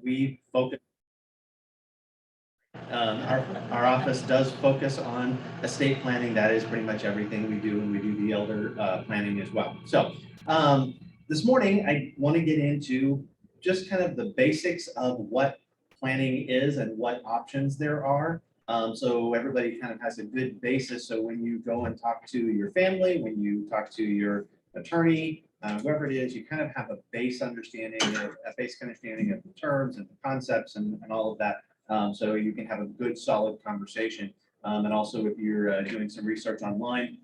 we focus. Our office does focus on estate planning. That is pretty much everything we do, and we do the elder planning as well. So this morning, I want to get into just kind of the basics of what planning is and what options there are. So everybody kind of has a good basis. So when you go and talk to your family, when you talk to your attorney, whoever it is, you kind of have a basic understanding of the terms and the concepts and all of that. So you can have a good, solid conversation. And also, if you're doing some research online,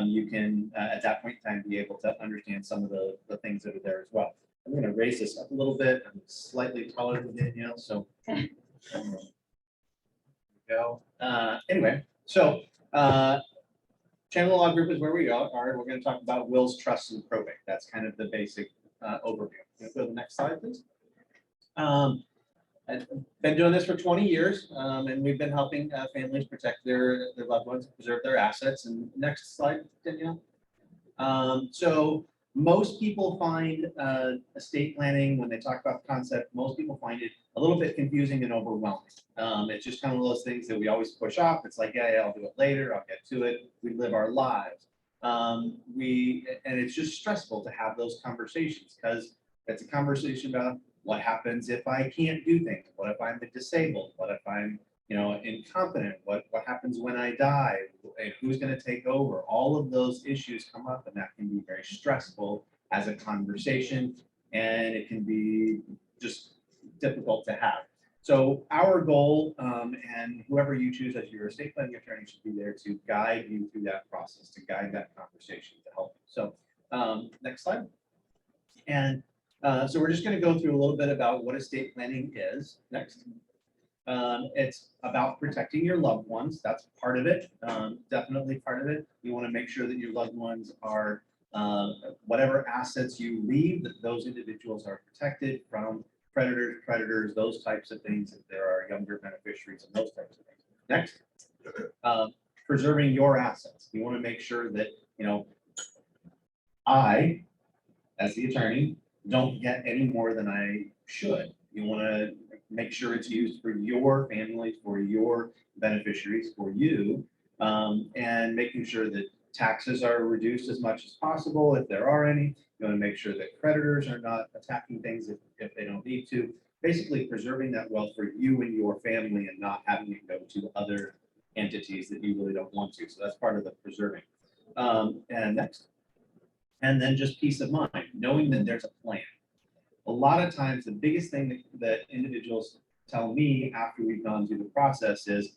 you can, at that point in time, be able to understand some of the things that are there as well. I'm going to raise this up a little bit. I'm slightly taller than Danielle, so there we go. Anyway, so channel law group is where we are. We're going to talk about wills, trusts, and probate. That's kind of the basic overview. Can you go to the next slide, please? I've been doing this for 20 years, and we've been helping families protect their loved ones, preserve their assets. And next slide, Danielle. So most people find estate planning, when they talk about the concept, most people find it a little bit confusing and overwhelming. It's just kind of one of those things that we always push off. It's like, yeah, I'll do it later. I'll get to it. We live our lives. And it's just stressful to have those conversations, because it's a conversation about what happens if I can't do things? What if I'm disabled? What if I'm, incompetent? What happens when I die? And who's going to take over? All of those issues come up, and that can be very stressful as a conversation, and it can be just difficult to have. So our goal, and whoever you choose as your estate planning attorney, should be there to guide you through that process, to guide that conversation, to help you. So next slide. And so we're just going to go through a little bit about what estate planning is. Next. It's about protecting your loved ones. That's part of it, definitely part of it. You want to make sure that your loved ones are, whatever assets you leave, that those individuals are protected from predators, those types of things, if there are younger beneficiaries and those types of things. Next, preserving your assets. You want to make sure that, I, as the attorney, don't get any more than I should. You want to make sure it's used for your family, for your beneficiaries, for you, and making sure that taxes are reduced as much as possible if there are any. You want to make sure that creditors are not attacking things if they don't need to. Basically preserving that wealth for you and your family, and not having it go to other entities that you really don't want to. So that's part of the preserving. And next. And then just peace of mind, knowing that there's a plan. A lot of times, the biggest thing that individuals tell me after we've gone through the process is,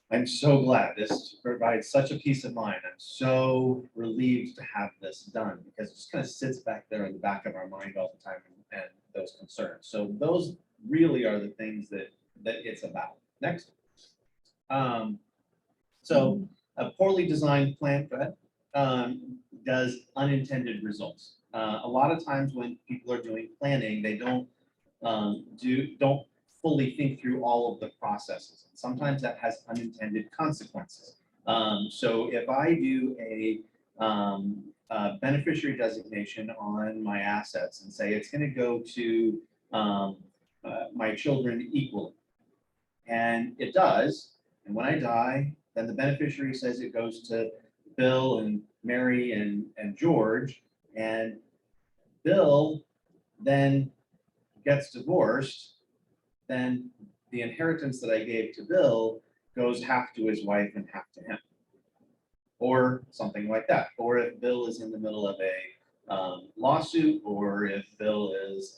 I'm so glad this provides such a peace of mind. I'm so relieved to have this done, because it just kind of sits back there in the back of our mind all the time, and those concerns. So those really are the things that it's about. Next. So a poorly designed plan, go ahead, does unintended results. A lot of times when people are doing planning, they don't fully think through all of the processes. Sometimes that has unintended consequences. So if I do a beneficiary designation on my assets and say it's going to go to my children equally, and it does, and when I die, then the beneficiary says it goes to Bill and Mary and George, and Bill then gets divorced, then the inheritance that I gave to Bill goes half to his wife and half to him, or something like that. Or if Bill is in the middle of a lawsuit, or if Bill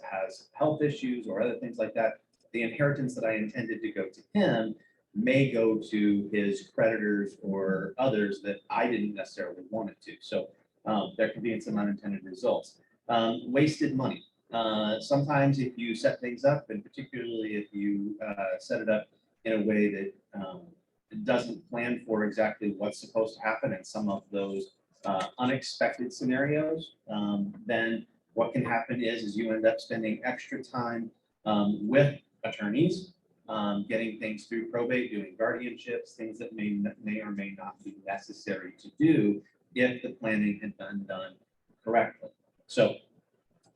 has health issues or other things like that, the inheritance that I intended to go to him may go to his creditors or others that I didn't necessarily want it to. So there can be some unintended results. Wasted money. Sometimes if you set things up, and particularly if you set it up in a way that it doesn't plan for exactly what's supposed to happen, and some of those unexpected scenarios, then what can happen is you end up spending extra time with attorneys, getting things through probate, doing guardianships, things that may or may not be necessary to do if the planning had been done correctly. So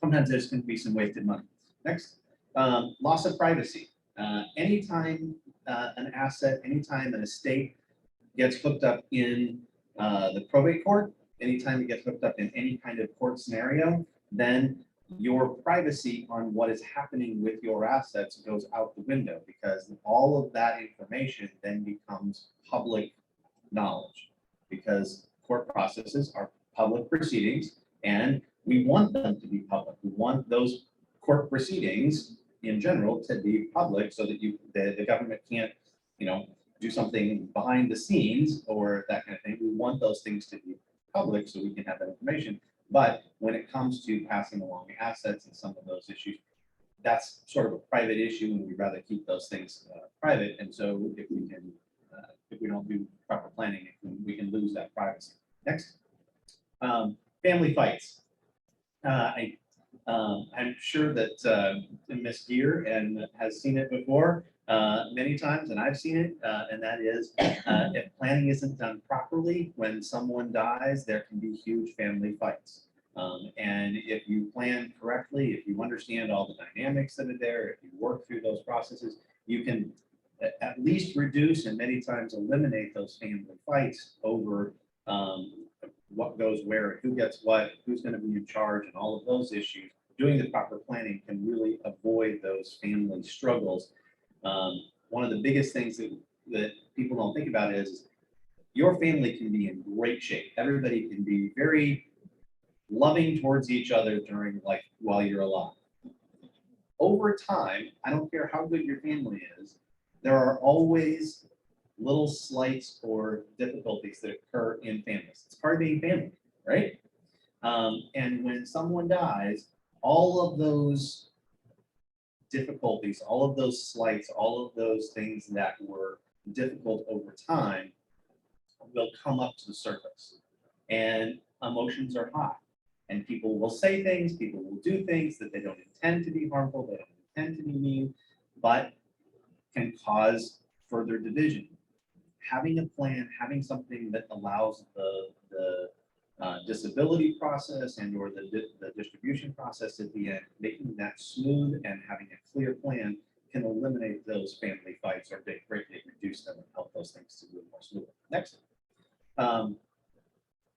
sometimes there's going to be some wasted money. Next. Loss of privacy. Anytime an asset, anytime an estate gets hooked up in the probate court, anytime it gets hooked up in any kind of court scenario, then your privacy on what is happening with your assets goes out the window, because all of that information then becomes public knowledge, because court processes are public proceedings and we want them to be public. We want those court proceedings in general to be public, so that the government can't, do something behind the scenes or that kind of thing. We want those things to be public so we can have that information. But when it comes to passing along assets and some of those issues, that's sort of a private issue, and we'd rather keep those things private. And so if we don't do proper planning, we can lose that privacy. Next, family fights. I'm sure that Ms. Gear and has seen it before many times, and I've seen it, and that is if planning isn't done properly, when someone dies, there can be huge family fights. And if you plan correctly, if you understand all the dynamics that are there, if you work through those processes, you can at least reduce and many times eliminate those family fights over what goes where, who gets what, who's going to be in charge, and all of those issues. Doing the proper planning can really avoid those family struggles. One of the biggest things that people don't think about is your family can be in great shape. Everybody can be very loving towards each other while you're alive. Over time, I don't care how good your family is, there are always little slights or difficulties that occur in families. It's part of being family, right? And when someone dies, all of those difficulties, all of those slights, all of those things that were difficult over time will come up to the surface. And emotions are high. And people will say things, people will do things that they don't intend to be harmful, they don't intend to be mean, but can cause further division. Having a plan, having something that allows the disability process and or the distribution process at the end, making that smooth and having a clear plan can eliminate those family fights or greatly reduce them and help those things to move more smoothly. Next,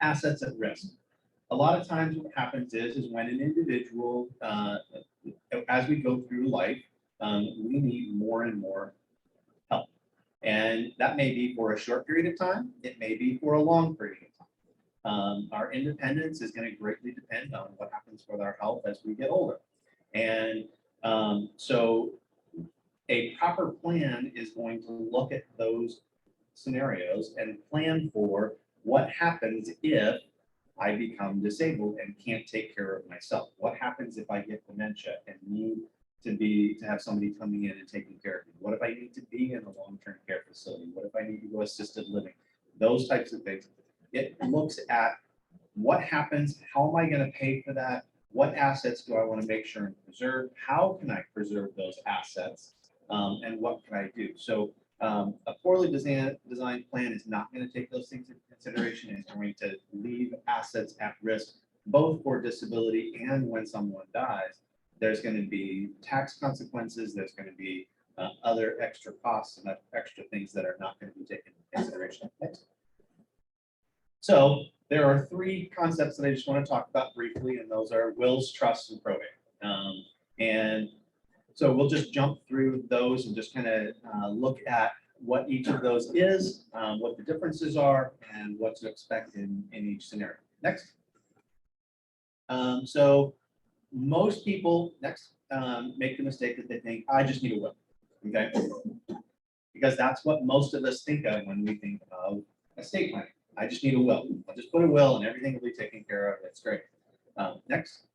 assets at risk. A lot of times what happens is when an individual, as we go through life, we need more and more help. And that may be for a short period of time. It may be for a long period of time. Our independence is going to greatly depend on what happens with our health as we get older. And so a proper plan is going to look at those scenarios and plan for what happens if I become disabled and can't take care of myself. What happens if I get dementia and need to have somebody coming in and taking care of me? What if I need to be in a long-term care facility? What if I need to go assisted living? Those types of things. It looks at what happens, how am I going to pay for that? What assets do I want to make sure and preserve? How can I preserve those assets? And what can I do? So a poorly designed plan is not going to take those things into consideration and is going to leave assets at risk, both for disability and when someone dies. There's going to be tax consequences. There's going to be other extra costs and extra things that are not going to be taken into consideration. Next. So there are three concepts that I just want to talk about briefly, and those are wills, trusts, and probate. And so we'll just jump through those and just kind of look at what each of those is, what the differences are, and what to expect in each scenario. Next. So most people, make the mistake that they think, I just need a will, okay? Because that's what most of us think of when we think of estate planning. I just need a will. I'll just put a will and everything will be taken care of. That's great. Next.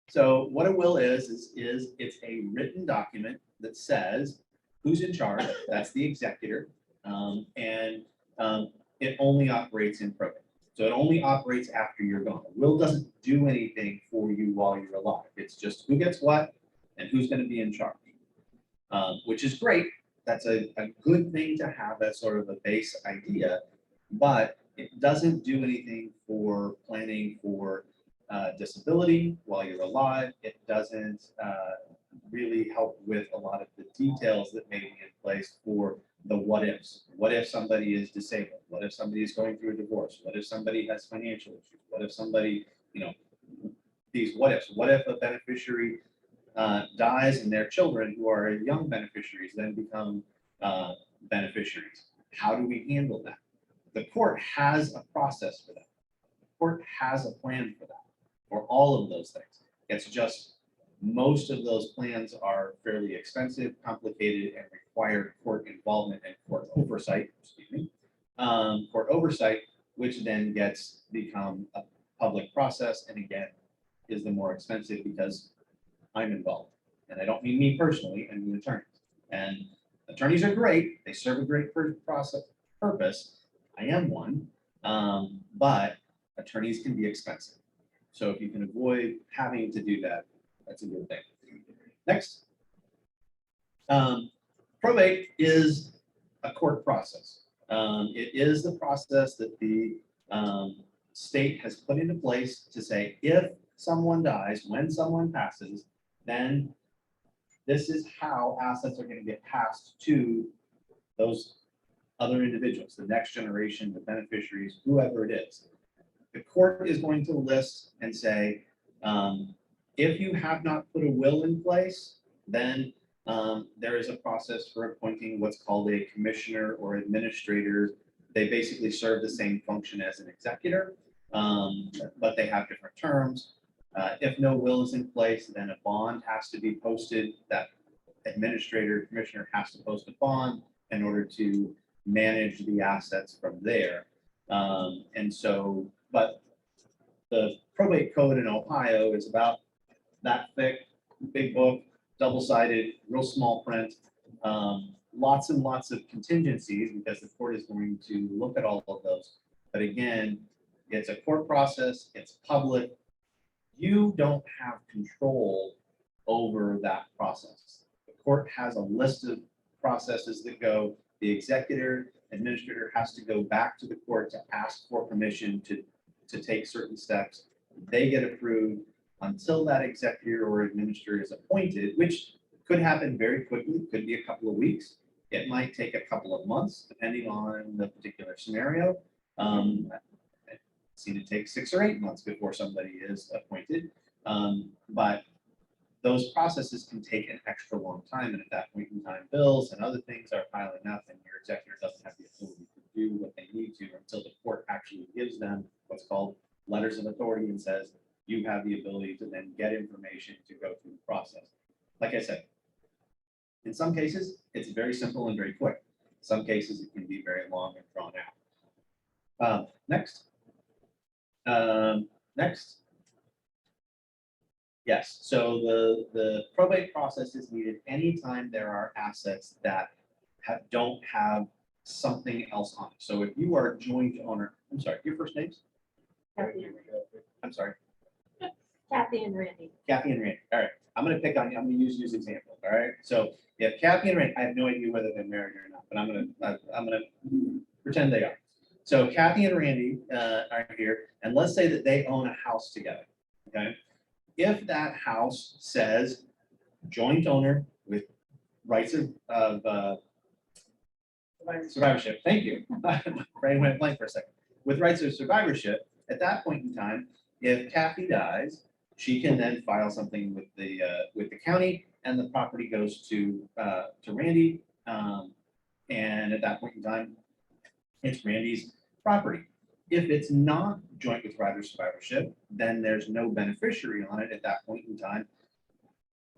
So what a will is it's a written document that says who's in charge. That's the executor. And it only operates in probate. So it only operates after you're gone. A will doesn't do anything for you while you're alive. It's just who gets what and who's going to be in charge, which is great. That's a good thing to have as sort of a base idea, but it doesn't do anything for planning for disability while you're alive. It doesn't really help with a lot of the details that may be in place for the what ifs. What if somebody is disabled? What if somebody is going through a divorce? What if somebody has financial issues? What if somebody, these what ifs? What if a beneficiary dies and their children who are young beneficiaries then become beneficiaries? How do we handle that? The court has a process for that. The court has a plan for that, for all of those things. It's just most of those plans are fairly expensive, complicated, and require court involvement and court oversight, court oversight, which then become a public process, and again, is the more expensive because I'm involved. And I don't mean me personally, I mean attorneys. And attorneys are great, they serve a great purpose. I am one, but attorneys can be expensive. So if you can avoid having to do that, that's a good thing. Next. Probate is a court process. It is the process that the state has put into place to say, if someone dies, when someone passes, then this is how assets are going to get passed to those other individuals, the next generation, the beneficiaries, whoever it is. The court is going to list and say, if you have not put a will in place, then there is a process for appointing what's called a commissioner or administrator. They basically serve the same function as an executor, but they have different terms. If no will is in place, then a bond has to be posted. That administrator, commissioner has to post a bond in order to manage the assets from there. And so, but the probate code in Ohio is about that thick, big book, double-sided, real small print, lots and lots of contingencies because the court is going to look at all of those. But again, it's a court process, it's public. You don't have control over that process. The court has a list of processes that go. The executor, administrator has to go back to the court to ask for permission to take certain steps. They get approved. Until that executor or administrator is appointed, which could happen very quickly, could be a couple of weeks. It might take a couple of months, depending on the particular scenario. I've seen it take 6 or 8 months before somebody is appointed. But those processes can take an extra long time. And at that point in time, bills and other things are piling up, and your executor doesn't have the authority to do what they need to until the court actually gives them what's called letters of authority and says, you have the ability to then get information to go through the process. Like I said, in some cases, it's very simple and very quick. In some cases, it can be very long and drawn out. Next. Next. Yes, so the probate process is needed anytime there are assets that don't have something else on it. So if you are joint owner, I'm sorry, your first names? I'm sorry. Kathy and Randy. Kathy and Randy. All right. I'm going to pick on you. I'm going to use you as example. All right. So if Kathy and Randy, I have no idea whether they're married or not, but I'm going to pretend they are. So Kathy and Randy are here, and let's say that they own a house together. Okay. If that house says joint owner with rights of survivorship. Thank you. Brain went blank for a second. With rights of survivorship, at that point in time, if Kathy dies, she can then file something with the county, and the property goes to Randy. And at that point in time, it's Randy's property. If it's not joint with right of survivorship, then there's no beneficiary on it at that point in time.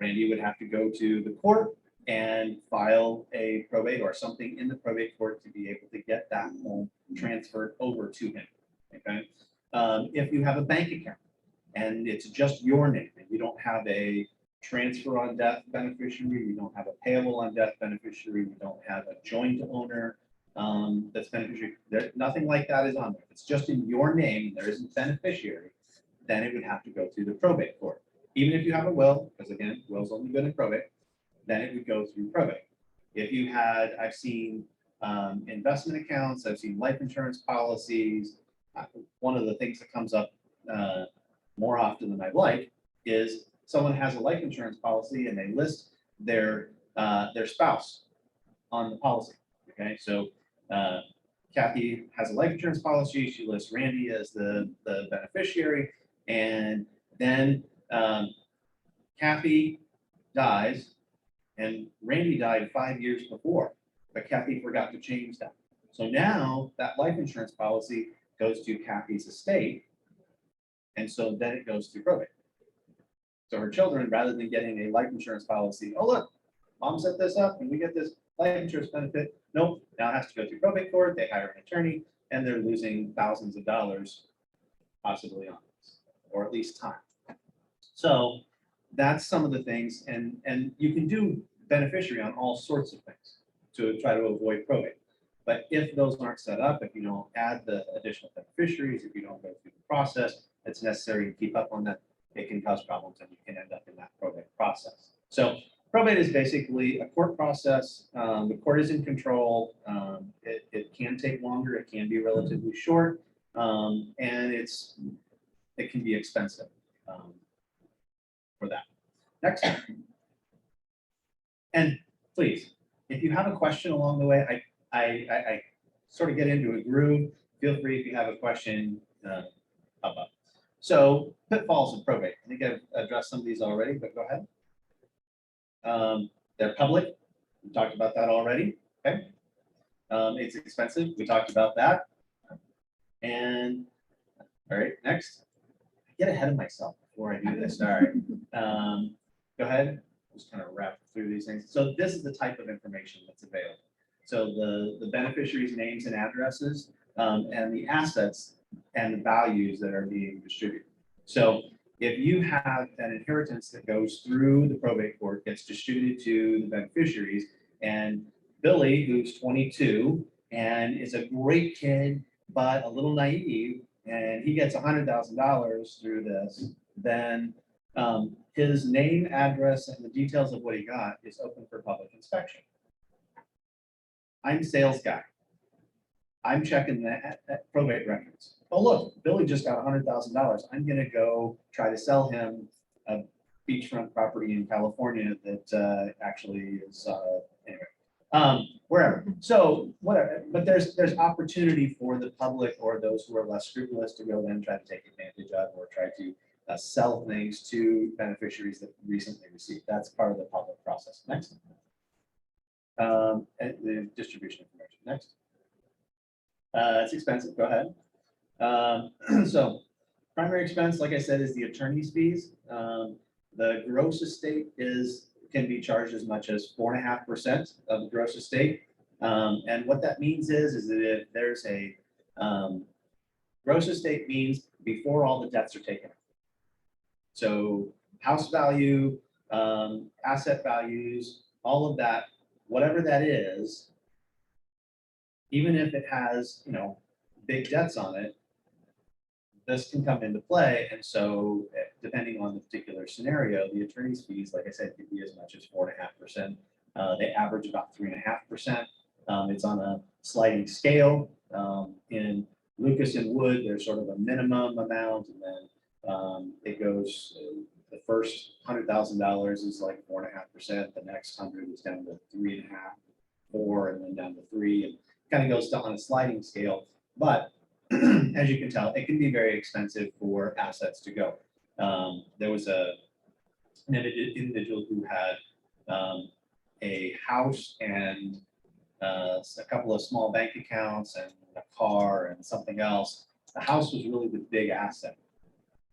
Randy would have to go to the court and file a probate or something in the probate court to be able to get that home transferred over to him. Okay. If you have a bank account and it's just your name and you don't have a transfer on death beneficiary, you don't have a payable on death beneficiary, you don't have a joint owner that's beneficiary, nothing like that is on there. If it's just in your name, there isn't beneficiary, then it would have to go through the probate court. Even if you have a will, because again, will's only good in probate, then it would go through probate. If you had, I've seen investment accounts, I've seen life insurance policies. One of the things that comes up more often than I'd like, is someone has a life insurance policy and they list their spouse on the policy. Okay, so Kathy has a life insurance policy. She lists Randy as the beneficiary, and then Kathy dies, and Randy died 5 years before, but Kathy forgot to change that. So now that life insurance policy goes to Kathy's estate, and so then it goes through probate. So her children, rather than getting a life insurance policy, oh look, mom set this up and we get this life insurance benefit. Nope, now it has to go through probate court. They hire an attorney, and they're losing thousands of dollars, possibly on this, or at least time. So that's some of the things, and you can do beneficiary on all sorts of things to try to avoid probate. But if those aren't set up, if you don't add the additional beneficiaries, if you don't go through the process that's necessary to keep up on that, it can cause problems and you can end up in that probate process. So probate is basically a court process. The court is in control. It can take longer. It can be relatively short, and it can be expensive for that. Next. And please, if you have a question along the way, I sort of get into a groove. Feel free if you have a question, pop up. So pitfalls of probate. I think I've addressed some of these already, but go ahead. They're public. We talked about that already. Okay. It's expensive. We talked about that. And all right, next. I get ahead of myself before I do this. All right. Go ahead. Just kind of wrap through these things. So this is the type of information that's available. So the beneficiaries' names and addresses, and the assets and the values that are being distributed. So if you have an inheritance that goes through the probate court, gets distributed to the beneficiaries, and Billy, who's 22 and is a great kid, but a little naive, and he gets $100,000 through this, then his name, address, and the details of what he got is open for public inspection. I'm sales guy. I'm checking that probate records. Oh, look, Billy just got $100,000. I'm going to go try to sell him a beachfront property in California that actually is anyway, wherever. So whatever, but there's opportunity for the public or those who are less scrupulous to go then try to take advantage of or try to sell things to beneficiaries that recently received. That's part of the public process. Next. And the distribution information. Next. It's expensive. Go ahead. So primary expense, like I said, is the attorney's fees. The gross estate can be charged as much as 4.5% of the gross estate. And what that means is that if there's a gross estate means before all the debts are taken. So house value, asset values, all of that, whatever that is, even if it has, big debts on it, this can come into play. And so depending on the particular scenario, the attorney's fees, like I said, could be as much as 4.5%. They average about 3.5%. It's on a sliding scale. In Lucas and Wood, there's sort of a minimum amount, and then it goes, the first $100,000 is like 4.5%. The next 100 is down to 3.5, 4, and then down to 3, and kind of goes on a sliding scale. But as you can tell, it can be very expensive for assets to go. There was an individual who had a house and a couple of small bank accounts and a car and something else. The house was really the big asset.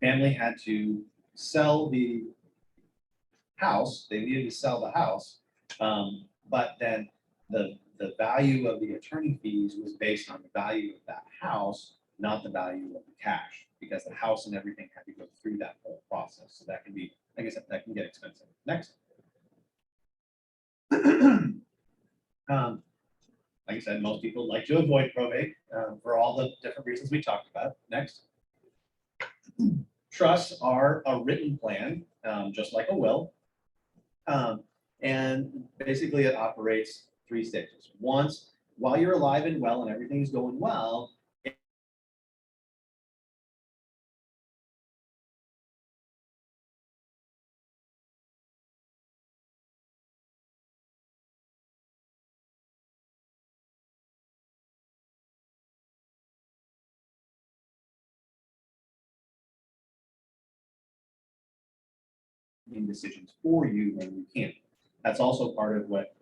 Family had to sell the house. They needed to sell the house, but then the value of the attorney fees was based on the value of that house, not the value of the cash, because the house and everything had to go through that whole process. So that can be, like I said, that can get expensive. Next. Like I said, most people like to avoid probate for all the different reasons we talked about. Next. Trusts are a written plan, just like a will. And basically it operates 3 stages. Once, while you're alive and well and everything is going well, making decisions for you when you can't. That's also part of what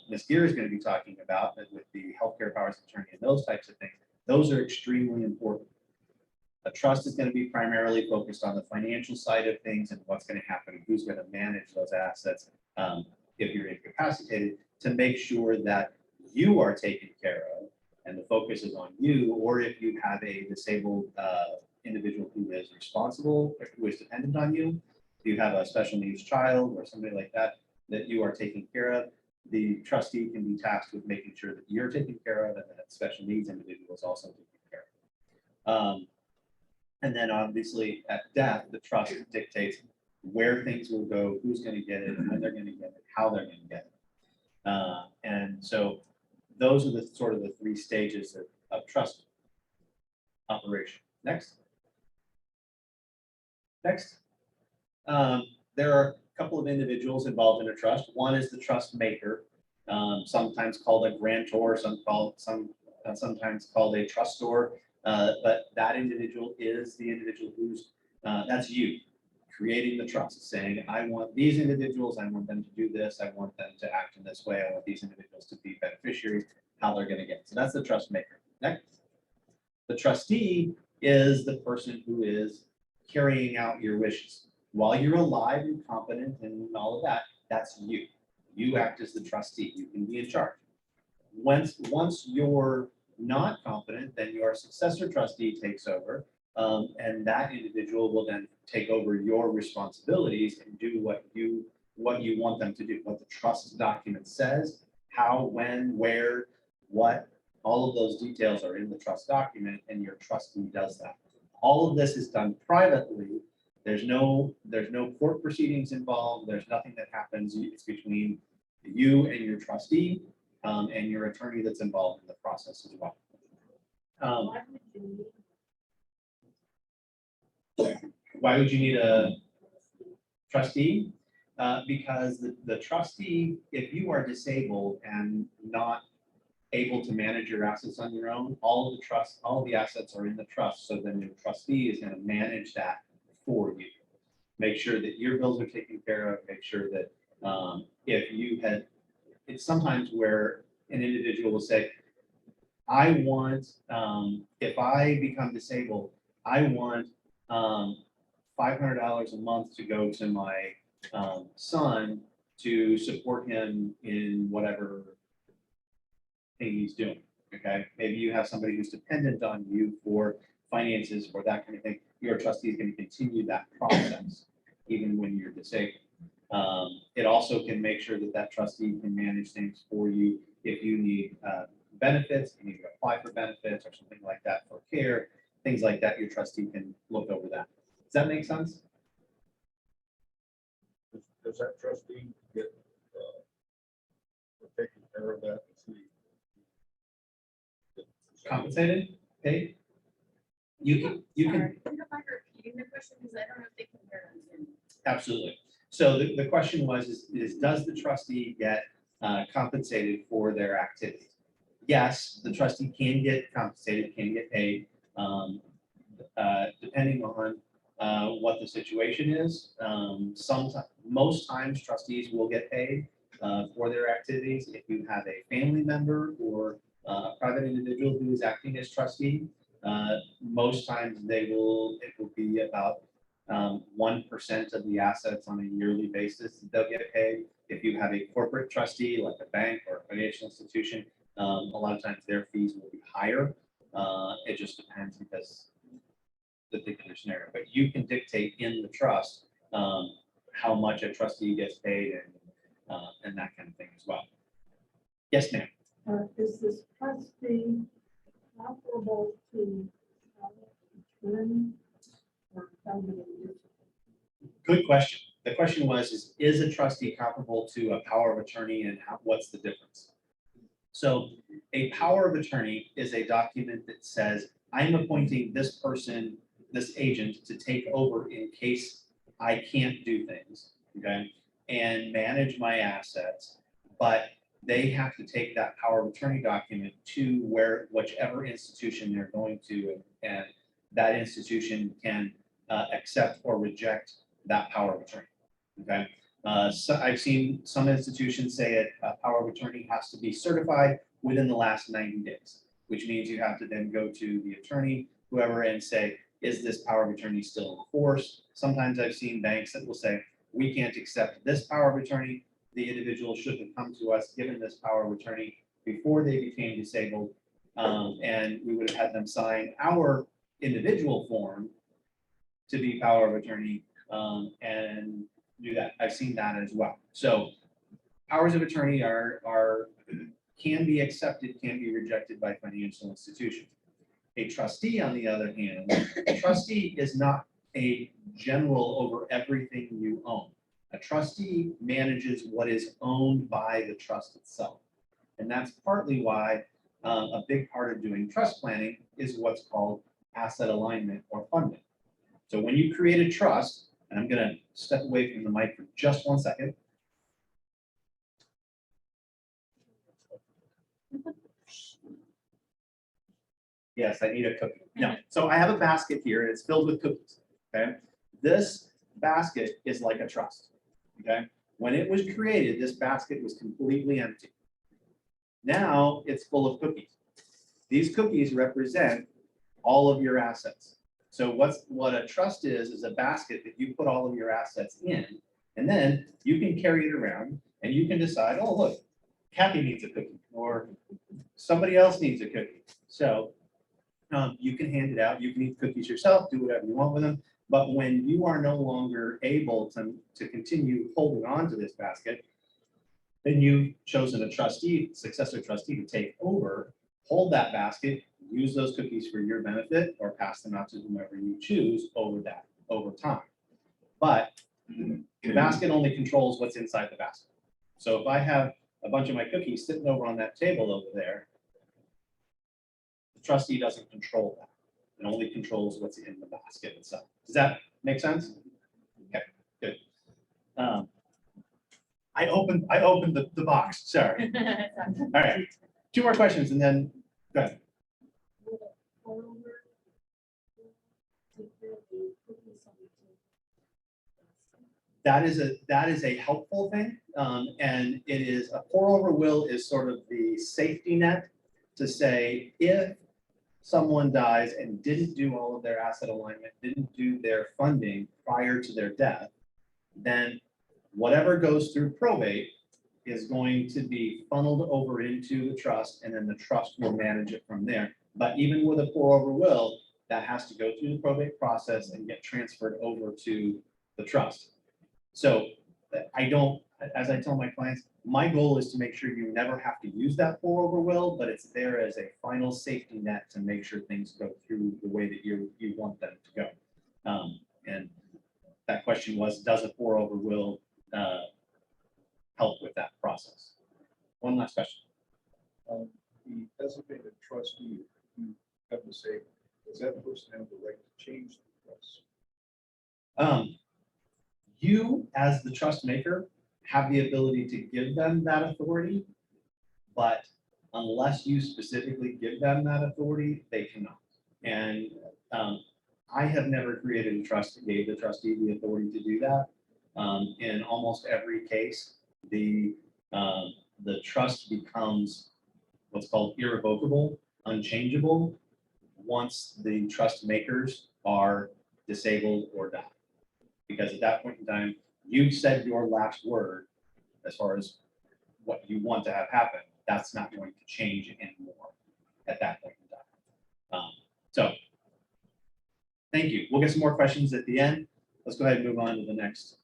Ms. Gear is going to be talking about with the healthcare powers of attorney and those types of things. Those are extremely important. A trust is going to be primarily focused on the financial side of things and what's going to happen, who's going to manage those assets if you're incapacitated, to make sure that you are taken care of and the focus is on you, or if you have a disabled individual who is responsible, or who is dependent on you, if you have a special needs child or somebody like that, that you are taking care of, the trustee can be tasked with making sure that you're taken care of and that special needs individual is also taken care of. And then obviously at death, the trust dictates where things will go, who's going to get it, when they're going to get it, how they're going to get it. And so those are the sort of the three stages of trust operation. Next. Next. There are a couple of individuals involved in a trust. One is the trust maker, sometimes called a grantor, sometimes called a trustor. But that individual is the individual who's, that's you, creating the trust, saying, I want these individuals, I want them to do this, I want them to act in this way, I want these individuals to be beneficiaries, how they're going to get. So that's the trust maker. Next. The trustee is the person who is carrying out your wishes. While you're alive and competent and all of that, that's you. You act as the trustee. You can be in charge. Once you're not competent, then your successor trustee takes over, and that individual will then take over your responsibilities and do what you want them to do, what the trust document says, how, when, where, what, all of those details are in the trust document, and your trustee does that. All of this is done privately. There's no court proceedings involved. There's nothing that happens. It's between you and your trustee, and your attorney that's involved in the process as well. Why would you need a trustee? Because the trustee, if you are disabled and not able to manage your assets on your own, all of the assets are in the trust. So then your trustee is going to manage that for you. Make sure that your bills are taken care of. Make sure that if you had, it's sometimes where an individual will say, I want, if I become disabled, I want $500 a month to go to my son to support him in whatever thing he's doing. Okay, maybe you have somebody who's dependent on you for finances or that kind of thing. Your trustee is going to continue that process even when you're disabled. It also can make sure that that trustee can manage things for you if you need benefits, you need to apply for benefits or something like that for care, things like that. Your trustee can look over that. Does that make sense? Does that trustee get taking care of that? Compensated, paid? You can. Do you mind repeating the question, because I don't know if they can hear us. Absolutely. So the question was, is does the trustee get compensated for their activities? Yes, the trustee can get compensated, can get paid, depending on what the situation is. Most times trustees will get paid for their activities. If you have a family member or a private individual who is acting as trustee, most times it will be about 1% of the assets on a yearly basis that they'll get paid. If you have a corporate trustee like a bank or a financial institution, a lot of times their fees will be higher. It just depends because the particular scenario. But you can dictate in the trust how much a trustee gets paid and that kind of thing as well. Yes, ma'am. Is this trustee comparable to attorney or somebody? Good question. The question was, is a trustee comparable to a power of attorney, and what's the difference? So a power of attorney is a document that says, I'm appointing this person, this agent, to take over in case I can't do things, okay, and manage my assets, but they have to take that power of attorney document to whichever institution they're going to, and that institution can accept or reject that power of attorney. Okay, so I've seen some institutions say a power of attorney has to be certified within the last 90 days, which means you have to then go to the attorney, whoever, and say, is this power of attorney still in force? Sometimes I've seen banks that will say, we can't accept this power of attorney. The individual should have come to us, given this power of attorney before they became disabled. And we would have had them sign our individual form to be power of attorney, and do that. I've seen that as well. So powers of attorney can be accepted, can be rejected by financial institutions. A trustee, on the other hand, a trustee is not a general over everything you own. A trustee manages what is owned by the trust itself. And that's partly why a big part of doing trust planning is what's called asset alignment or funding. So when you create a trust, and I'm going to step away from the mic for just 1 second. Yes, I need a cookie. No, so I have a basket here and it's filled with cookies. Okay, this basket is like a trust. Okay, when it was created, this basket was completely empty. Now it's full of cookies. These cookies represent all of your assets. So what a trust is a basket that you put all of your assets in, and then you can carry it around and you can decide, oh, look, Kathy needs a cookie or somebody else needs a cookie. So you can hand it out, you can eat cookies yourself, do whatever you want with them. But when you are no longer able to continue holding on to this basket, then you've chosen a trustee, successor trustee to take over, hold that basket, use those cookies for your benefit, or pass them out to whomever you choose over time. But the basket only controls what's inside the basket. So if I have a bunch of my cookies sitting over on that table over there, the trustee doesn't control that. It only controls what's in the basket itself. Does that make sense? Okay, good. I opened the box, sorry. All right, 2 more questions and then, go ahead. That is a helpful thing. And it is a pour over will is sort of the safety net to say, if someone dies and didn't do all of their asset alignment, didn't do their funding prior to their death, then whatever goes through probate is going to be funneled over into the trust, and then the trust will manage it from there. But even with a pour over will, that has to go through the probate process and get transferred over to the trust. So as I tell my clients, my goal is to make sure you never have to use that pour over will, but it's there as a final safety net to make sure things go through the way that you want them to go. And that question was, does a pour over will help with that process? One last question. The designated trustee, you have to say, does that person have the right to change the trust? You, as the trust maker, have the ability to give them that authority, but unless you specifically give them that authority, they cannot. And I have never created a trust that gave the trustee the authority to do that. In almost every case, the trust becomes what's called irrevocable, unchangeable, once the trust makers are disabled or die. Because at that point in time, you've said your last word as far as what you want to have happen. That's not going to change anymore at that point in time. So thank you. We'll get some more questions at the end. Let's go ahead and move on to the next.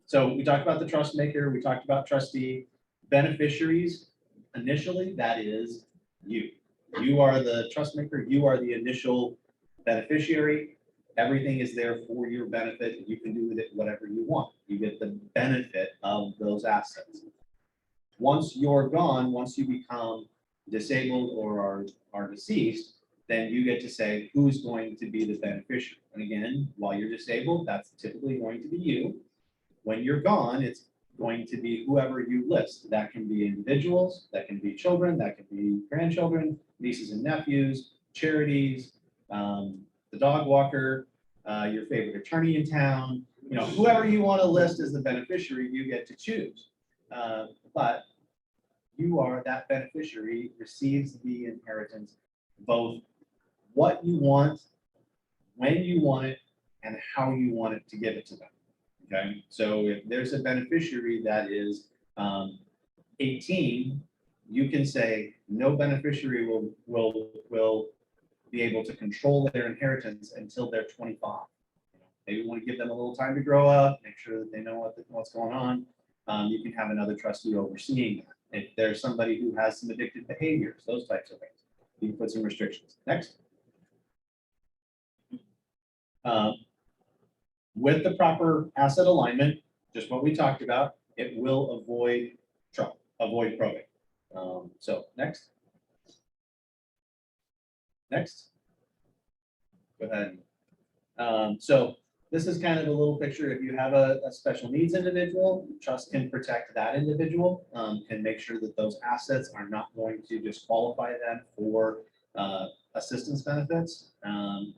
So we talked about the trust maker. We talked about trustee. Beneficiaries, initially, that is you. You are the trust maker. You are the initial beneficiary. Everything is there for your benefit, and you can do with it whatever you want. You get the benefit of those assets. Once you're gone, once you become disabled or are deceased, then you get to say who's going to be the beneficiary. And again, while you're disabled, that's typically going to be you. When you're gone, it's going to be whoever you list. That can be individuals, that can be children, that can be grandchildren, nieces and nephews, charities, the dog walker, your favorite attorney in town, you know, whoever you want to list as the beneficiary, you get to choose. But you are, that beneficiary receives the inheritance, both what you want, when you want it, and how you want it to give it to them. Okay, so if there's a beneficiary that is 18, you can say no beneficiary will be able to control their inheritance until they're 25. Maybe you want to give them a little time to grow up, make sure that they know what's going on. You can have another trustee overseeing that. If there's somebody who has some addictive behaviors, those types of things, you can put some restrictions. Next. With the proper asset alignment, just what we talked about, it will avoid trouble, avoid probate. So next. Next. Go ahead. So this is kind of a little picture. If you have a special needs individual, trust can protect that individual, can make sure that those assets are not going to disqualify them for assistance benefits,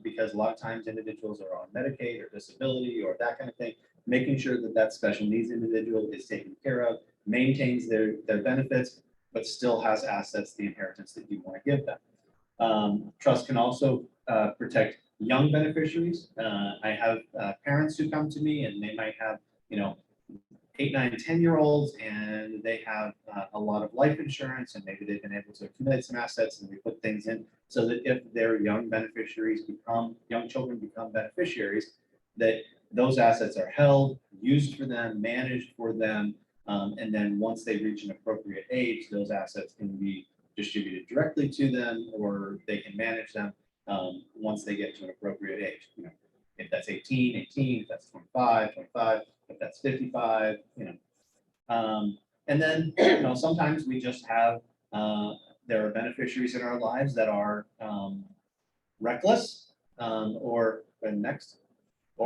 because a lot of times individuals are on Medicaid or disability or that kind of thing, making sure that that special needs individual is taken care of, maintains their benefits, but still has assets, the inheritance that you want to give them. Trust can also protect young beneficiaries. I have parents who come to me and they might have, 8, 9, 10-year-olds, and they have a lot of life insurance, and maybe they've been able to accumulate some assets, and we put things in so that if their young children become beneficiaries, that those assets are held, used for them, managed for them, and then once they reach an appropriate age, those assets can be distributed directly to them, or they can manage them once they get to an appropriate age. If that's 18, if that's 25, if that's 55, and then, sometimes we just have, there are beneficiaries in our lives that are reckless, or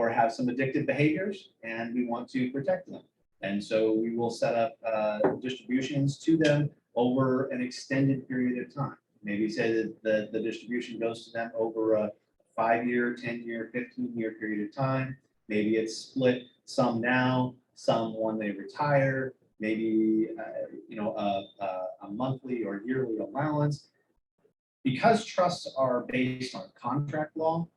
have some addictive behaviors, and we want to protect them. And so we will set up distributions to them over an extended period of time. Maybe say that the distribution goes to them over a 5-year, 10-year, 15-year period of time. Maybe it's split, some now, some when they retire, maybe a monthly or yearly allowance. Because trusts are based on contract law,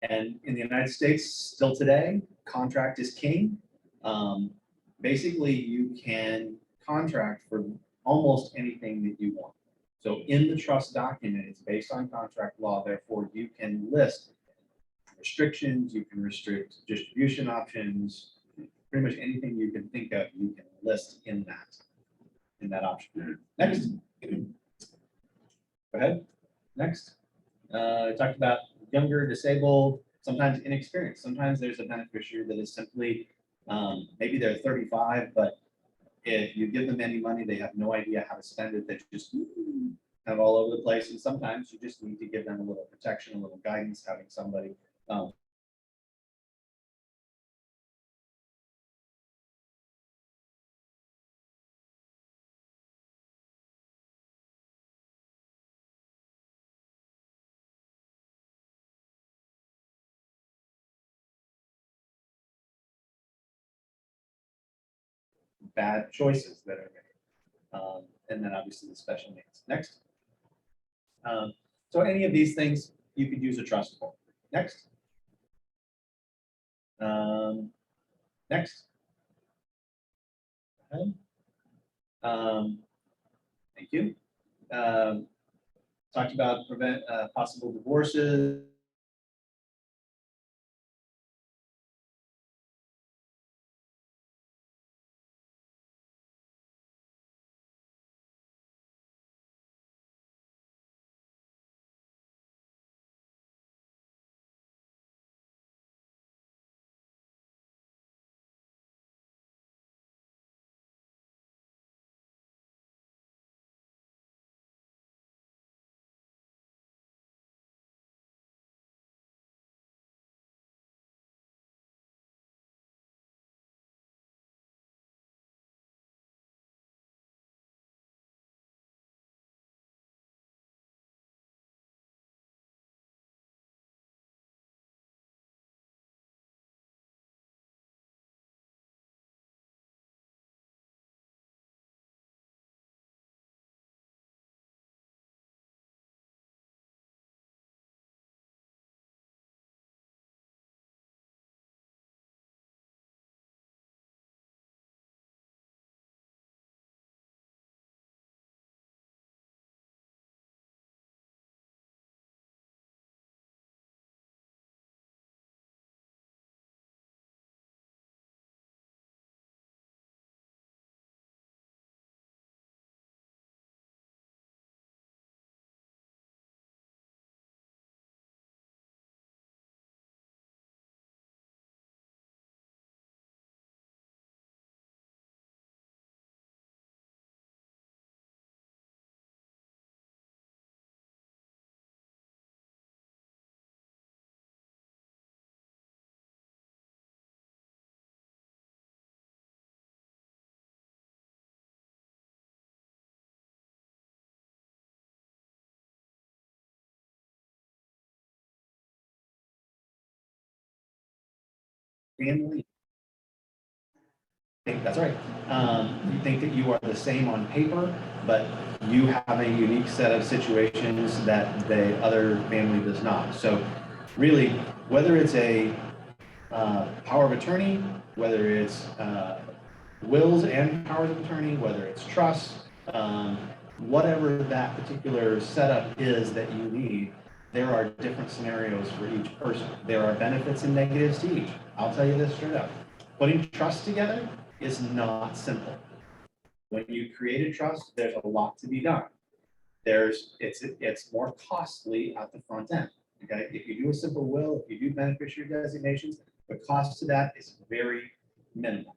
and in the United States still today, contract is king. Basically, you can contract for almost anything that you want. So in the trust document, it's based on contract law. Therefore, you can list restrictions, you can restrict distribution options, pretty much anything you can think of, you can list in that option. Next. Go ahead. Next. I talked about younger, disabled, sometimes inexperienced. Sometimes there's a beneficiary that is simply, maybe they're 35, but if you give them any money, they have no idea how to spend it. They just kind of all over the place. And sometimes you just need to give them a little protection, a little guidance, having somebody bad choices that are made. And then obviously the special needs. Next. So any of these things you could use a trust for. Next. Next. Go ahead. Thank you. Talked about prevent possible divorces. family. That's right. You think that you are the same on paper, but you have a unique set of situations that the other family does not. So really, whether it's a power of attorney, whether it's wills and powers of attorney, whether it's trust, whatever that particular setup is that you need, there are different scenarios for each person. There are benefits and negatives to each. I'll tell you this straight up. Putting trust together is not simple. When you create a trust, there's a lot to be done. It's more costly at the front end. Okay, if you do a simple will, if you do beneficiary designations, the cost to that is very minimal.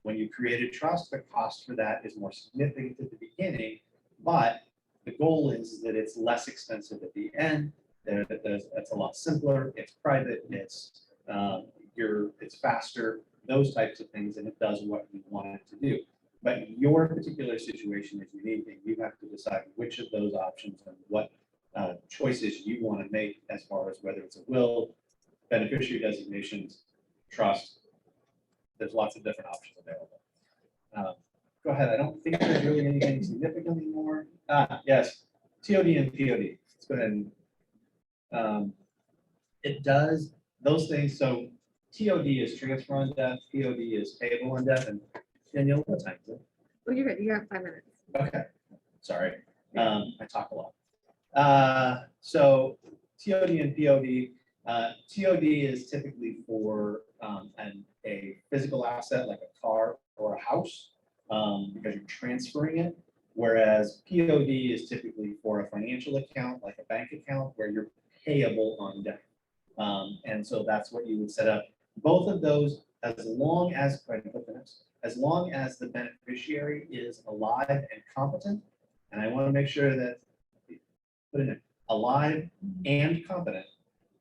When you create a trust, the cost for that is more significant at the beginning, but the goal is that it's less expensive at the end. It's a lot simpler. It's private. It's faster. Those types of things, and it does what you want it to do. But your particular situation is unique, and you have to decide which of those options and what choices you want to make as far as whether it's a will, beneficiary designations, trust. There's lots of different options available. Go ahead. I don't think there's really anything significantly more. Yes, TOD and POD. Let's go ahead and it does those things. So TOD is transfer on death, POD is payable on death, and Danielle, what time is it? Well, you're good. You got 5 minutes. Okay, sorry. I talk a lot. So TOD and POD. TOD is typically for a physical asset like a car or a house because you're transferring it, whereas POD is typically for a financial account like a bank account where you're payable on death. And so that's what you would set up. Both of those, as long as the beneficiary is alive and competent, and I want to make sure that put in it alive and competent,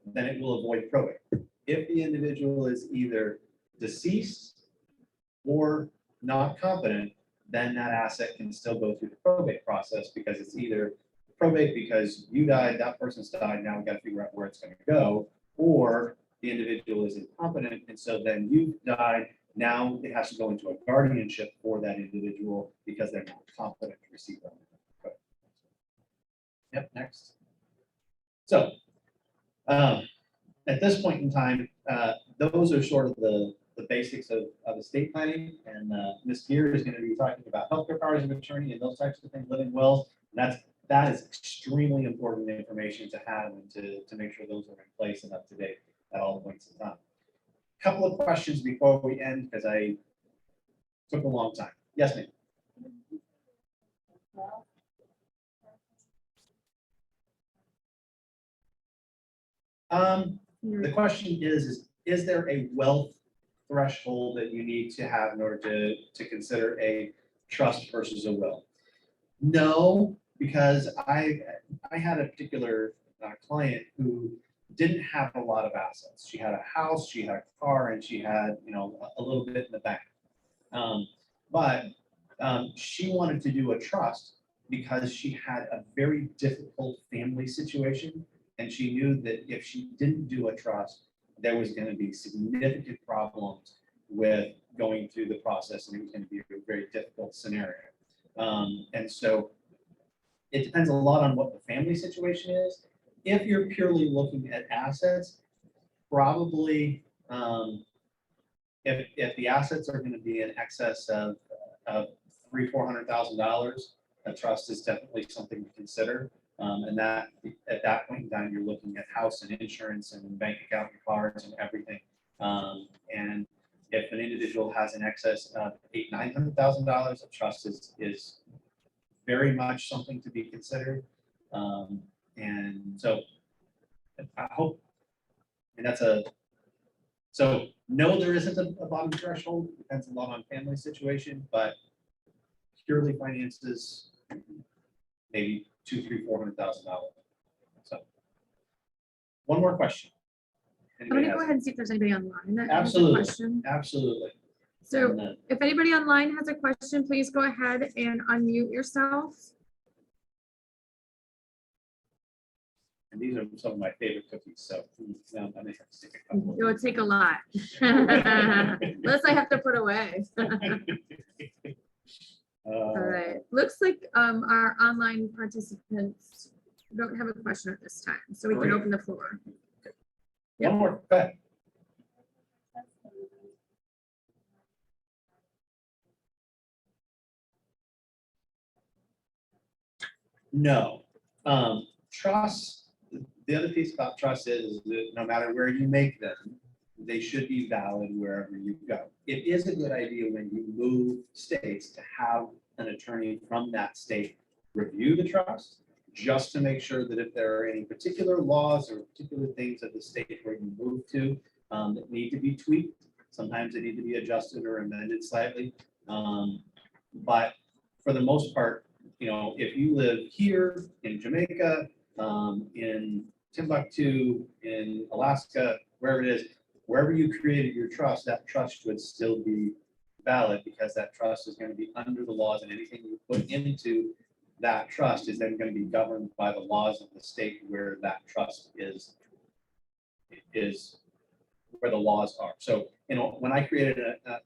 then it will avoid probate. If the individual is either deceased or not competent, then that asset can still go through the probate process because it's either probate because you died, that person's died, now we got to figure out where it's going to go, or the individual is incompetent, and so then you've died, now it has to go into a guardianship for that individual because they're not competent to receive them. Okay. Yep, next. So at this point in time, those are sort of the basics of estate planning, and Ms. Gear is going to be talking about healthcare powers of attorney and those types of things, living wills. That is extremely important information to have and to make sure those are in place and up to date at all points in time. Couple of questions before we end because I took a long time. Yes, ma'am. The question is there a wealth threshold that you need to have in order to consider a trust versus a will? No, because I had a particular client who didn't have a lot of assets. She had a house, she had a car, and she had a little bit in the bank. But she wanted to do a trust because she had a very difficult family situation, and she knew that if she didn't do a trust, there was going to be significant problems with going through the process, and it was going to be a very difficult scenario. And so it depends a lot on what the family situation is. If you're purely looking at assets, probably if the assets are going to be in excess of $300,000-400,000, a trust is definitely something to consider. And that at that point in time, you're looking at house and insurance and bank account and cards and everything. And if an individual has an excess of $800,000-900,000, a trust is very much something to be considered. And so I hope, and so no, there isn't a bottom threshold. It depends a lot on family situation, but purely finances, maybe $200,000, $300,000, $400,000. So one more question. I'm gonna go ahead and see if there's anybody online that has a Absolutely. question. Absolutely. So And then- if anybody online has a question, please go ahead and unmute yourself. And these are some of my favorite cookies, so now I may have to take a couple. It would take a lot. Unless I have to put away. All right, looks like our online participants don't have a question at this time, so we can Great. open the floor. One more, go ahead. No. Trusts, the other piece about trust is that no matter where you make them, they should be valid wherever you go. It is a good idea when you move states to have an attorney from that state review the trust, just to make sure that if there are any particular laws or particular things of the state where you move to that need to be tweaked, sometimes they need to be adjusted or amended slightly. But for the most part, if you live here in Jamaica, in Timbuktu, in Alaska, wherever it is, wherever you created your trust, that trust should still be valid because that trust is going to be under the laws, and anything you put into that trust is then going to be governed by the laws of the state where that trust is where the laws are. So, when I created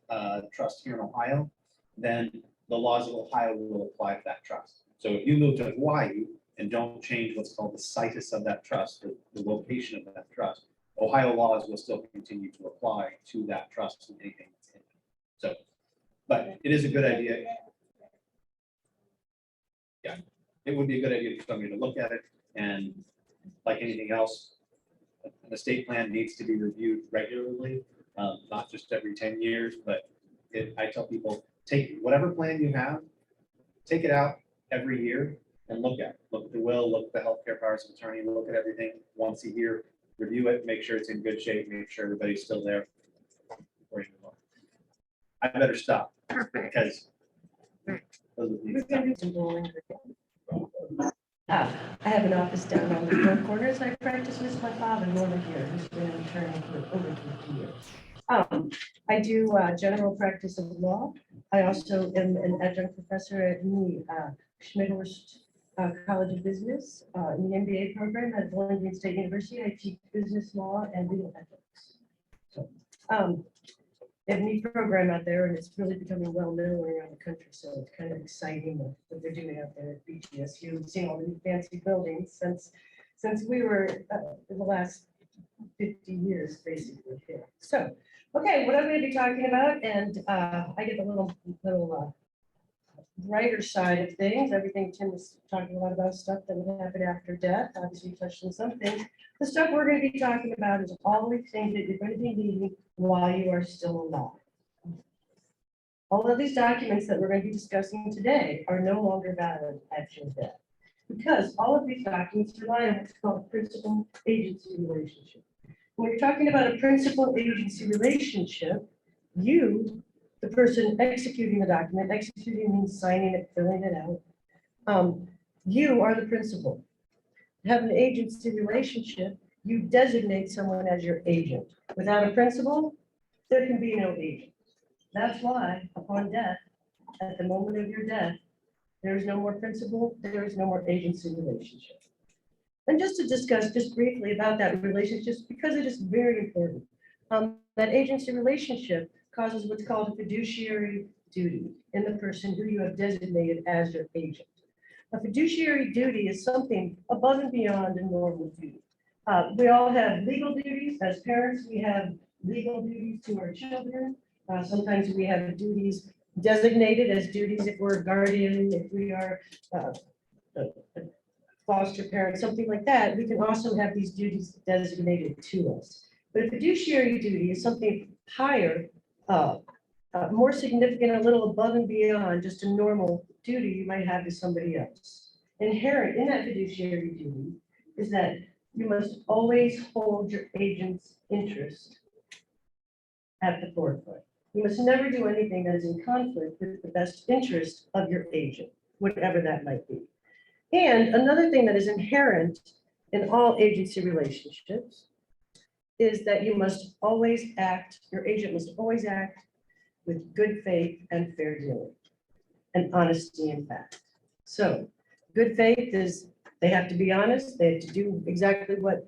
a trust here in Ohio, then the laws of Ohio will apply to that trust. So if you move to Hawaii and don't change what's called the situs of that trust, the location of that trust, Ohio laws will still continue to apply to that trust and anything that's in it. So, but it is a good idea. Yeah, it would be a good idea for somebody to look at it, and like anything else, an estate plan needs to be reviewed regularly, not just every 10 years, but I tell people, take whatever plan you have, take it out every year and look at it. Look at the will, look at the healthcare powers of attorney, look at everything once a year, review it, make sure it's in good shape, make sure everybody's still there before you move on. I better stop Perfect. because Right. those are the We're gonna do some bowling. I have an office down on the four corners. I practice with my father over here, who's been an attorney for over 50 years. I do general practice of law. I also am an adjunct professor at the Schmidhorst College of Business in the MBA program at Bowling Green State University. I teach business law and legal ethics. So, they have a neat program out there, and it's really becoming well known around the country. So it's kind of exciting what they're doing out there at BGSU. We've seen all the new fancy buildings since we were in the last 50 years, basically here. So, okay, what I'm going to be talking about, and I get the little brighter side of things. Everything Tim was talking a lot about stuff that would happen after death. Obviously, we touched on some things. The stuff we're going to be talking about is all the things that you're going to be needing while you are still alive. All of these documents that we're going to be discussing today are no longer valid at your death, because all of these documents rely on what's called principal agency relationship. When you're talking about a principal agency relationship, you, the person executing the document, executing means signing it, filling it out, you are the principal. To have an agency relationship, you designate someone as your agent. Without a principal, there can be no agent. That's why upon death, at the moment of your death, there is no more principal, there is no more agency relationship. And just to discuss just briefly about that relationship, because it is very important, that agency relationship causes what's called a fiduciary duty in the person who you have designated as your agent. A fiduciary duty is something above and beyond a normal duty. We all have legal duties. As parents, we have legal duties to our children. Sometimes we have duties designated as duties if we're a guardian, if we are a foster parent, something like that. We can also have these duties designated to us. But a fiduciary duty is something higher, more significant, a little above and beyond just a normal duty you might have to somebody else. Inherent in that fiduciary duty is that you must always hold your agent's interest at the forefront. You must never do anything that is in conflict with the best interest of your agent, whatever that might be. And another thing that is inherent in all agency relationships is that you must always act, your agent must always act with good faith and fair dealing and honesty and fact. So good faith is They have to be honest. They have to do exactly what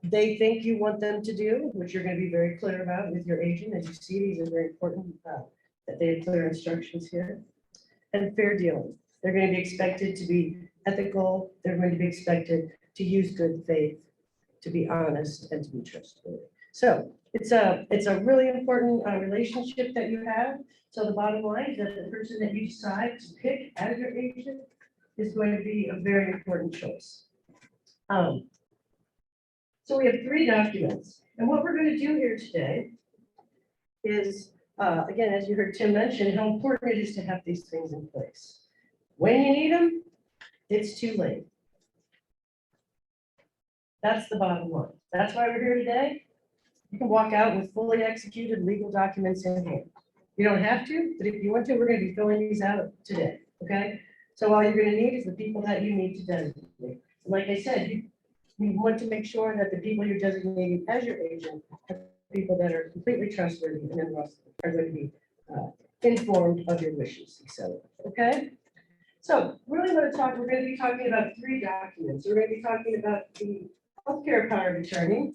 they think you want them to do, which you're going to be very clear about with your agent. As you see, these are very important that they have clear instructions here. And fair dealing. They're going to be expected to be ethical. They're going to be expected to use good faith, to be honest, and to be trustworthy. So it's a really important relationship that you have. So the bottom line is that the person that you decide to pick as your agent is going to be a very important choice. So we have 3 documents, and what we're going to do here today is, again, as you heard Tim mention, how important it is to have these things in place. When you need them, it's too late. That's the bottom line. That's why we're here today. You can walk out with fully executed legal documents in hand. You don't have to, but if you want to, we're going to be filling these out today, okay? So all you're going to need is the people that you need to designate. Like I said, you want to make sure that the people you're designating as your agent are people that are completely trustworthy and then are going to be informed of your wishes, etc. Okay? So we're going to be talking about 3 documents. We're going to be talking about the healthcare power of attorney.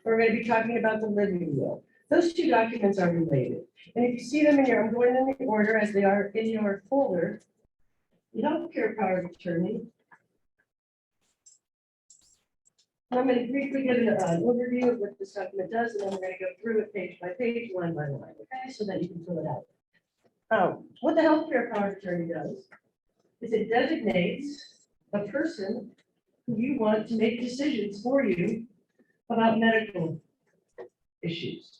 We're going to be talking about the living will. Those 2 documents are related. And if you see them in your, I'm going in the order as they are in your folder. The healthcare power of attorney. And I'm going to briefly give an overview of what this document does, and then we're going to go through it page by page, line by line, okay, so that you can fill it out. What the healthcare power of attorney does is it designates a person who you want to make decisions for you about medical issues.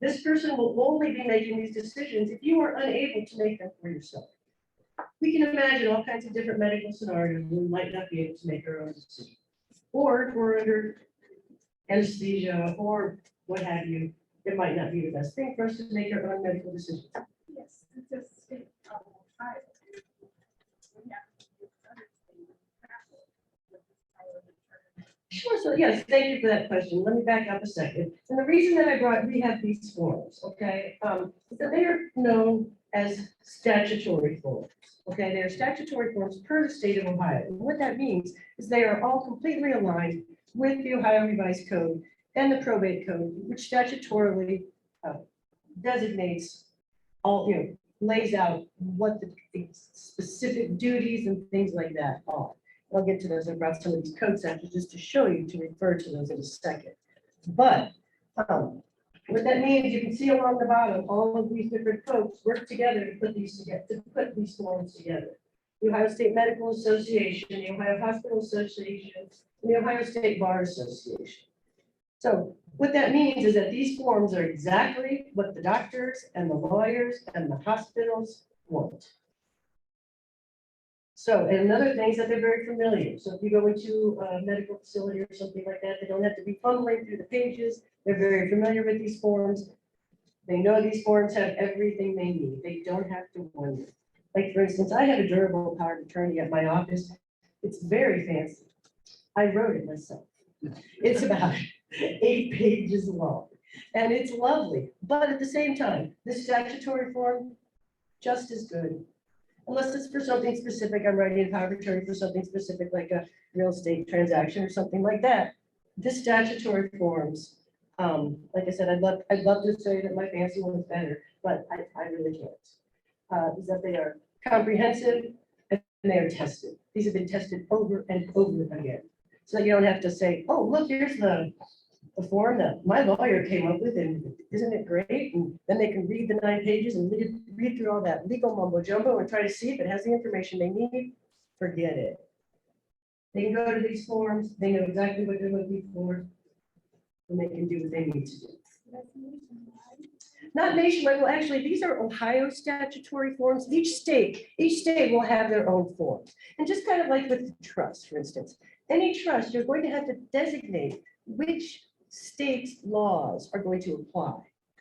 This person will only be making these decisions if you are unable to make them for yourself. We can imagine all kinds of different medical scenarios where we might not be able to make our own decision. Or if we're under anesthesia or what have you, it might not be the best thing for us to make our own medical decisions. Yes, it's a state of Ohio. We have to do other things in practice with this power of attorney. Sure, so yes, thank you for that question. Let me back up a second. And the reason that we have these forms, okay, is that they are known as statutory forms. Okay, they are statutory forms per the state of Ohio. And what that means is they are all completely aligned with the Ohio Revised Code and the Probate Code, which statutorily designates all, lays out what the specific duties and things like that are. I'll get to those. I brought some of these code sections just to show you, to refer to those in a second. But what that means, you can see along the bottom, all of these different folks work together to put these together, to put these forms together. The Ohio State Medical Association, the Ohio Hospital Association, and the Ohio State Bar Association. So what that means is that these forms are exactly what the doctors and the lawyers and the hospitals want. So, and another thing is that they're very familiar. So if you go into a medical facility or something like that, they don't have to be fumbling through the pages. They're very familiar with these forms. They know these forms have everything they need. They don't have to wonder. Like, for instance, I have a durable power of attorney at my office. It's very fancy. I wrote it myself. It's about 8 pages long, and it's lovely. But at the same time, the statutory form, just as good. Unless it's for something specific, I'm writing a power of attorney for something specific, like a real estate transaction or something like that. This statutory forms, like I said, I'd love to say that my fancy one's better, but I really can't. Is that they are comprehensive and they are tested. These have been tested over and over again. So that you don't have to say, oh, look, here's the form that my lawyer came up with, and isn't it great? And then they can read the 9 pages and read through all that legal mumbo jumbo and try to see if it has the information they need. Forget it. They can go to these forms, they know exactly what they're looking for, and they can do what they need to do. Not nationwide. Well, actually, these are Ohio statutory forms. Each state will have their own forms. And just kind of like with the trust, for instance, any trust, you're going to have to designate which state's laws are going to apply.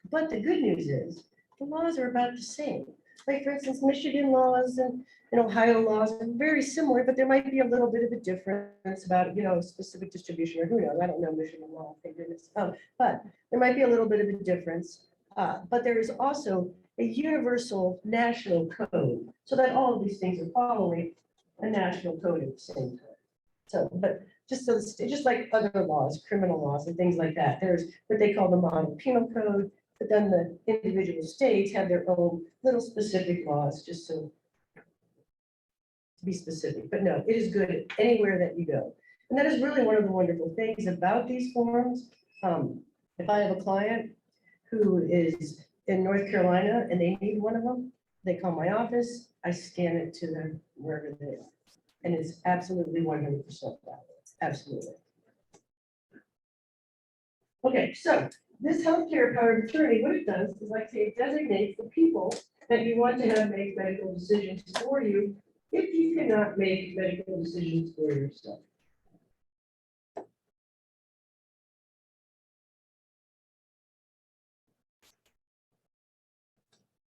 But the good news is the laws are about the same. Like, for instance, Michigan laws and Ohio laws are very similar, but there might be a little bit of a difference about, specific distribution, or who knows, I don't know Michigan law, thank goodness. But there might be a little bit of a difference. But there is also a universal national code, so that all of these things are following a national code at the same time. So, but just so, it's just like other laws, criminal laws and things like that, there's what they call the model penal code, but then the individual states have their own little specific laws, just so to be specific. But no, it is good anywhere that you go. And that is really one of the wonderful things about these forms. If I have a client who is in North Carolina and they need one of them, they call my office, I scan it to them wherever they are. And it's absolutely 100% valid, absolutely. Okay, so this healthcare power of attorney, what it does is, like I say, it designates the people that you want to have make medical decisions for you if you cannot make medical decisions for yourself.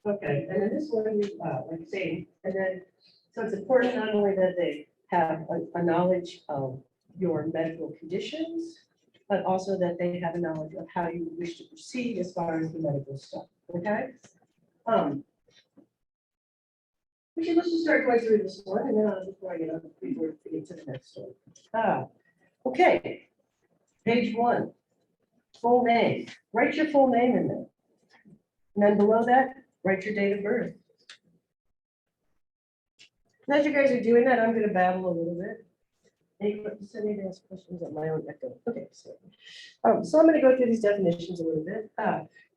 Okay, and then this one, like I say, and then, so it's important not only that they have a knowledge of your medical conditions, but also that they have a knowledge of how you wish to proceed as far as the medical stuff, okay? Okay, let's just start going through this one, and then I'll just bring it up before we get to the next one. Okay, page 1, full name. Write your full name in there. And then below that, write your date of birth. And as you guys are doing that, I'm going to babble a little bit. Any questions? I need to ask questions at my own echo. Okay, so I'm going to go through these definitions a little bit.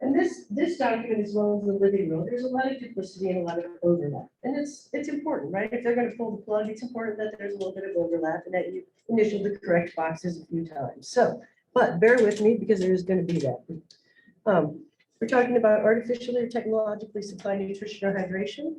And this document, as well as the living will, there's a lot of duplicity and a lot of overlap. And it's important, right? If they're going to pull the plug, it's important that there's a little bit of overlap and that you initial the correct boxes a few times. So, but bear with me because there is going to be that. We're talking about artificially or technologically supplied nutrition or hydration.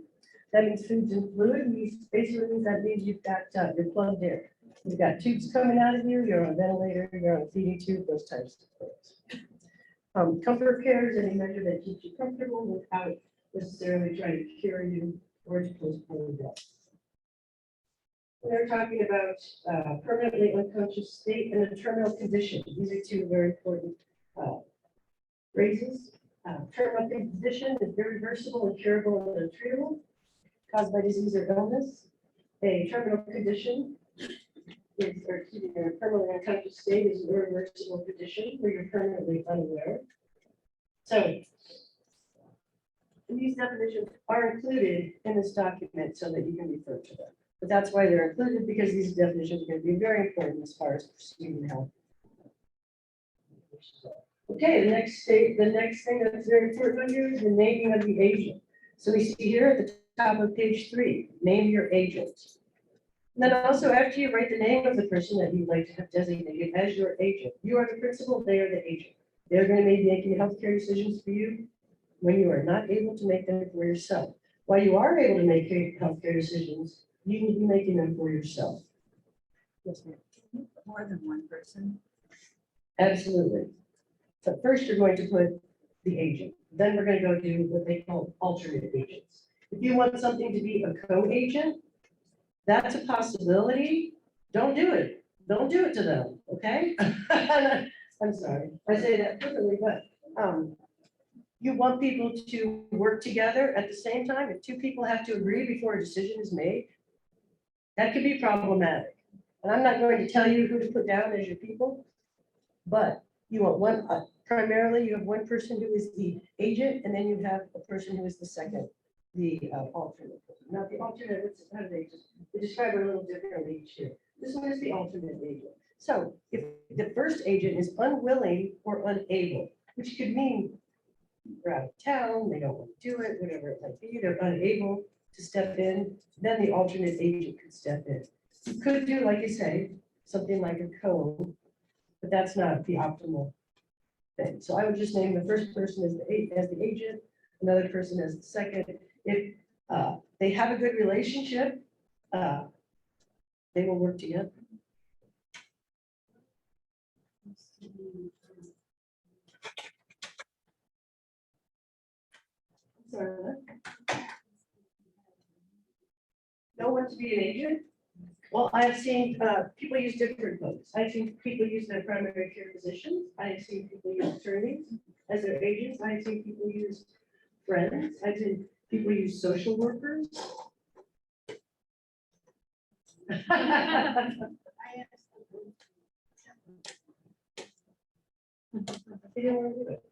That means foods and fluid. Basically, that means you've got, you're plugged in. You've got tubes coming out of you, you're on a ventilator, you're on a feeding tube, those types of things. Comfort care is any measure that keeps you comfortable without necessarily trying to cure you or to postpone death. They're talking about permanently unconscious state and a terminal condition. These are two very important phrases. Terminal condition is irreversible and curable and untreatable, caused by disease or illness. A terminal condition is, or excuse me, a permanently unconscious state is an irreversible condition where you're permanently unaware. So these definitions are included in this document so that you can refer to them. But that's why they're included, because these definitions are going to be very important as far as proceeding health. Okay, the next thing that's very important on here is the naming of the agent. So we see here at the top of page 3, name your agent. And then also, after you write the name of the person that you'd like to have designated as your agent, you are the principal, they are the agent. They're going to be making healthcare decisions for you when you are not able to make them for yourself. While you are able to make healthcare decisions, you need to be making them for yourself. Yes, ma'am. More than one person. Absolutely. So first you're going to put the agent. Then we're going to go do what they call alternate agents. If you want something to be a co-agent, that's a possibility. Don't do it. Don't do it to them, okay? I'm sorry, I say that flippantly, but you want people to work together at the same time. If two people have to agree before a decision is made, that could be problematic. And I'm not going to tell you who to put down as your people, but you want one, primarily you have one person who is the agent, and then you have a person who is the second, the alternate. Now the alternate, how do they describe it a little differently each year. This one is the alternate agent. So if the first agent is unwilling or unable, which could mean they're out of town, they don't want to do it, whatever it might be, they're unable to step in, then the alternate agent could step in. You could do, like you say, something like a co, but that's not the optimal thing. So I would just name the first person as the agent, another person as the second. If they have a good relationship, they will work together. Sorry. No one to be an agent? Well, I've seen people use different folks. I've seen people use their primary care physicians. I've seen people use attorneys as their agents. I've seen people use friends, as in people use social workers. I asked them. They don't wanna do it.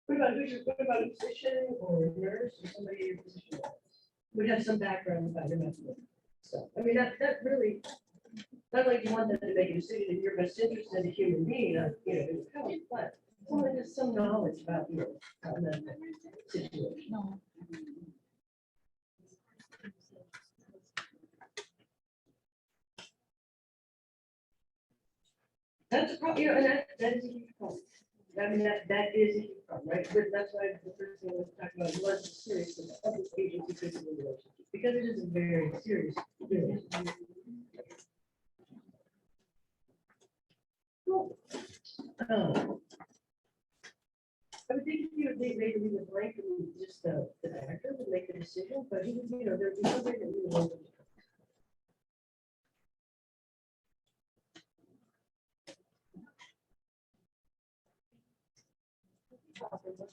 What about, what about a physician or a nurse or somebody in your position? Would have some background about your mental stuff. I mean, that really, not like you want them to make a decision in your best interest as a human being, you know, in health, but someone has some knowledge about your mental situation. That's probably, you know, and that is a huge problem. I mean, that is a huge problem, right? But that's why the first thing I was talking about was serious with the public agency principal relationship, because it is a very serious relationship. Cool. I would think if you maybe we would blank and just the actor would make the decision, but he would, you know, there'd be something that we would want them to.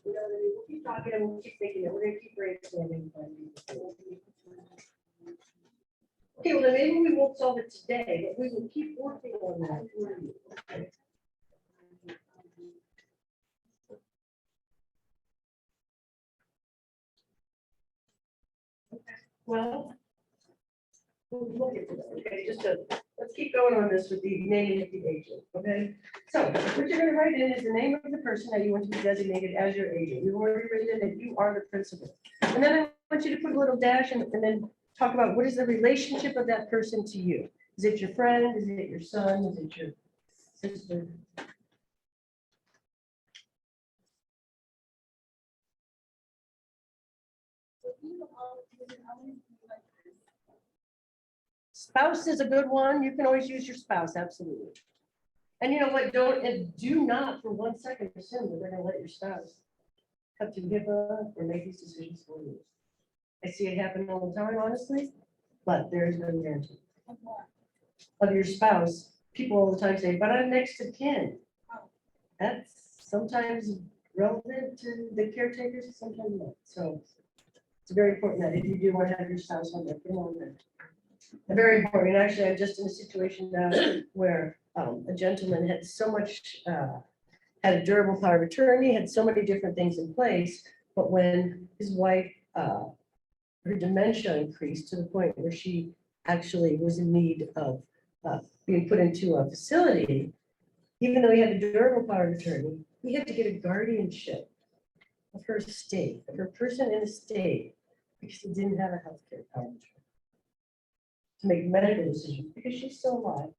You know, we'll keep talking and we'll keep thinking, and we're gonna keep brainstorming. Okay, well, then maybe we won't solve it today, but we will keep working on that for you. Okay? Well, we'll look into that, okay, let's keep going on this with the naming of the agent, okay? So what you're gonna write in is the name of the person that you want to be designated as your agent. You've already written in that you are the principal. And then I want you to put a little dash and then talk about what is the relationship of that person to you? Is it your friend? Is it your son? Is it your sister? Spouse is a good one. You can always use your spouse, absolutely. And you know what, and do not for 1 second assume that they're gonna let your spouse cut through HIPAA or make these decisions for you. I see it happen all the time, honestly, but there is no guarantee. Of your spouse, people all the time say, but I'm next to kin. That's sometimes relevant to the caretakers, sometimes not. So it's very important that if you do want to have your spouse on there, put them on there. Very important. Actually, I'm just in a situation now where a gentleman had so much, had a durable power of attorney, had so many different things in place, but when his wife, her dementia increased to the point where she actually was in need of being put into a facility, even though he had a durable power of attorney, he had to get a guardianship of her estate, of her person in estate, because he didn't have a healthcare power of attorney to make medical decisions because she's still alive.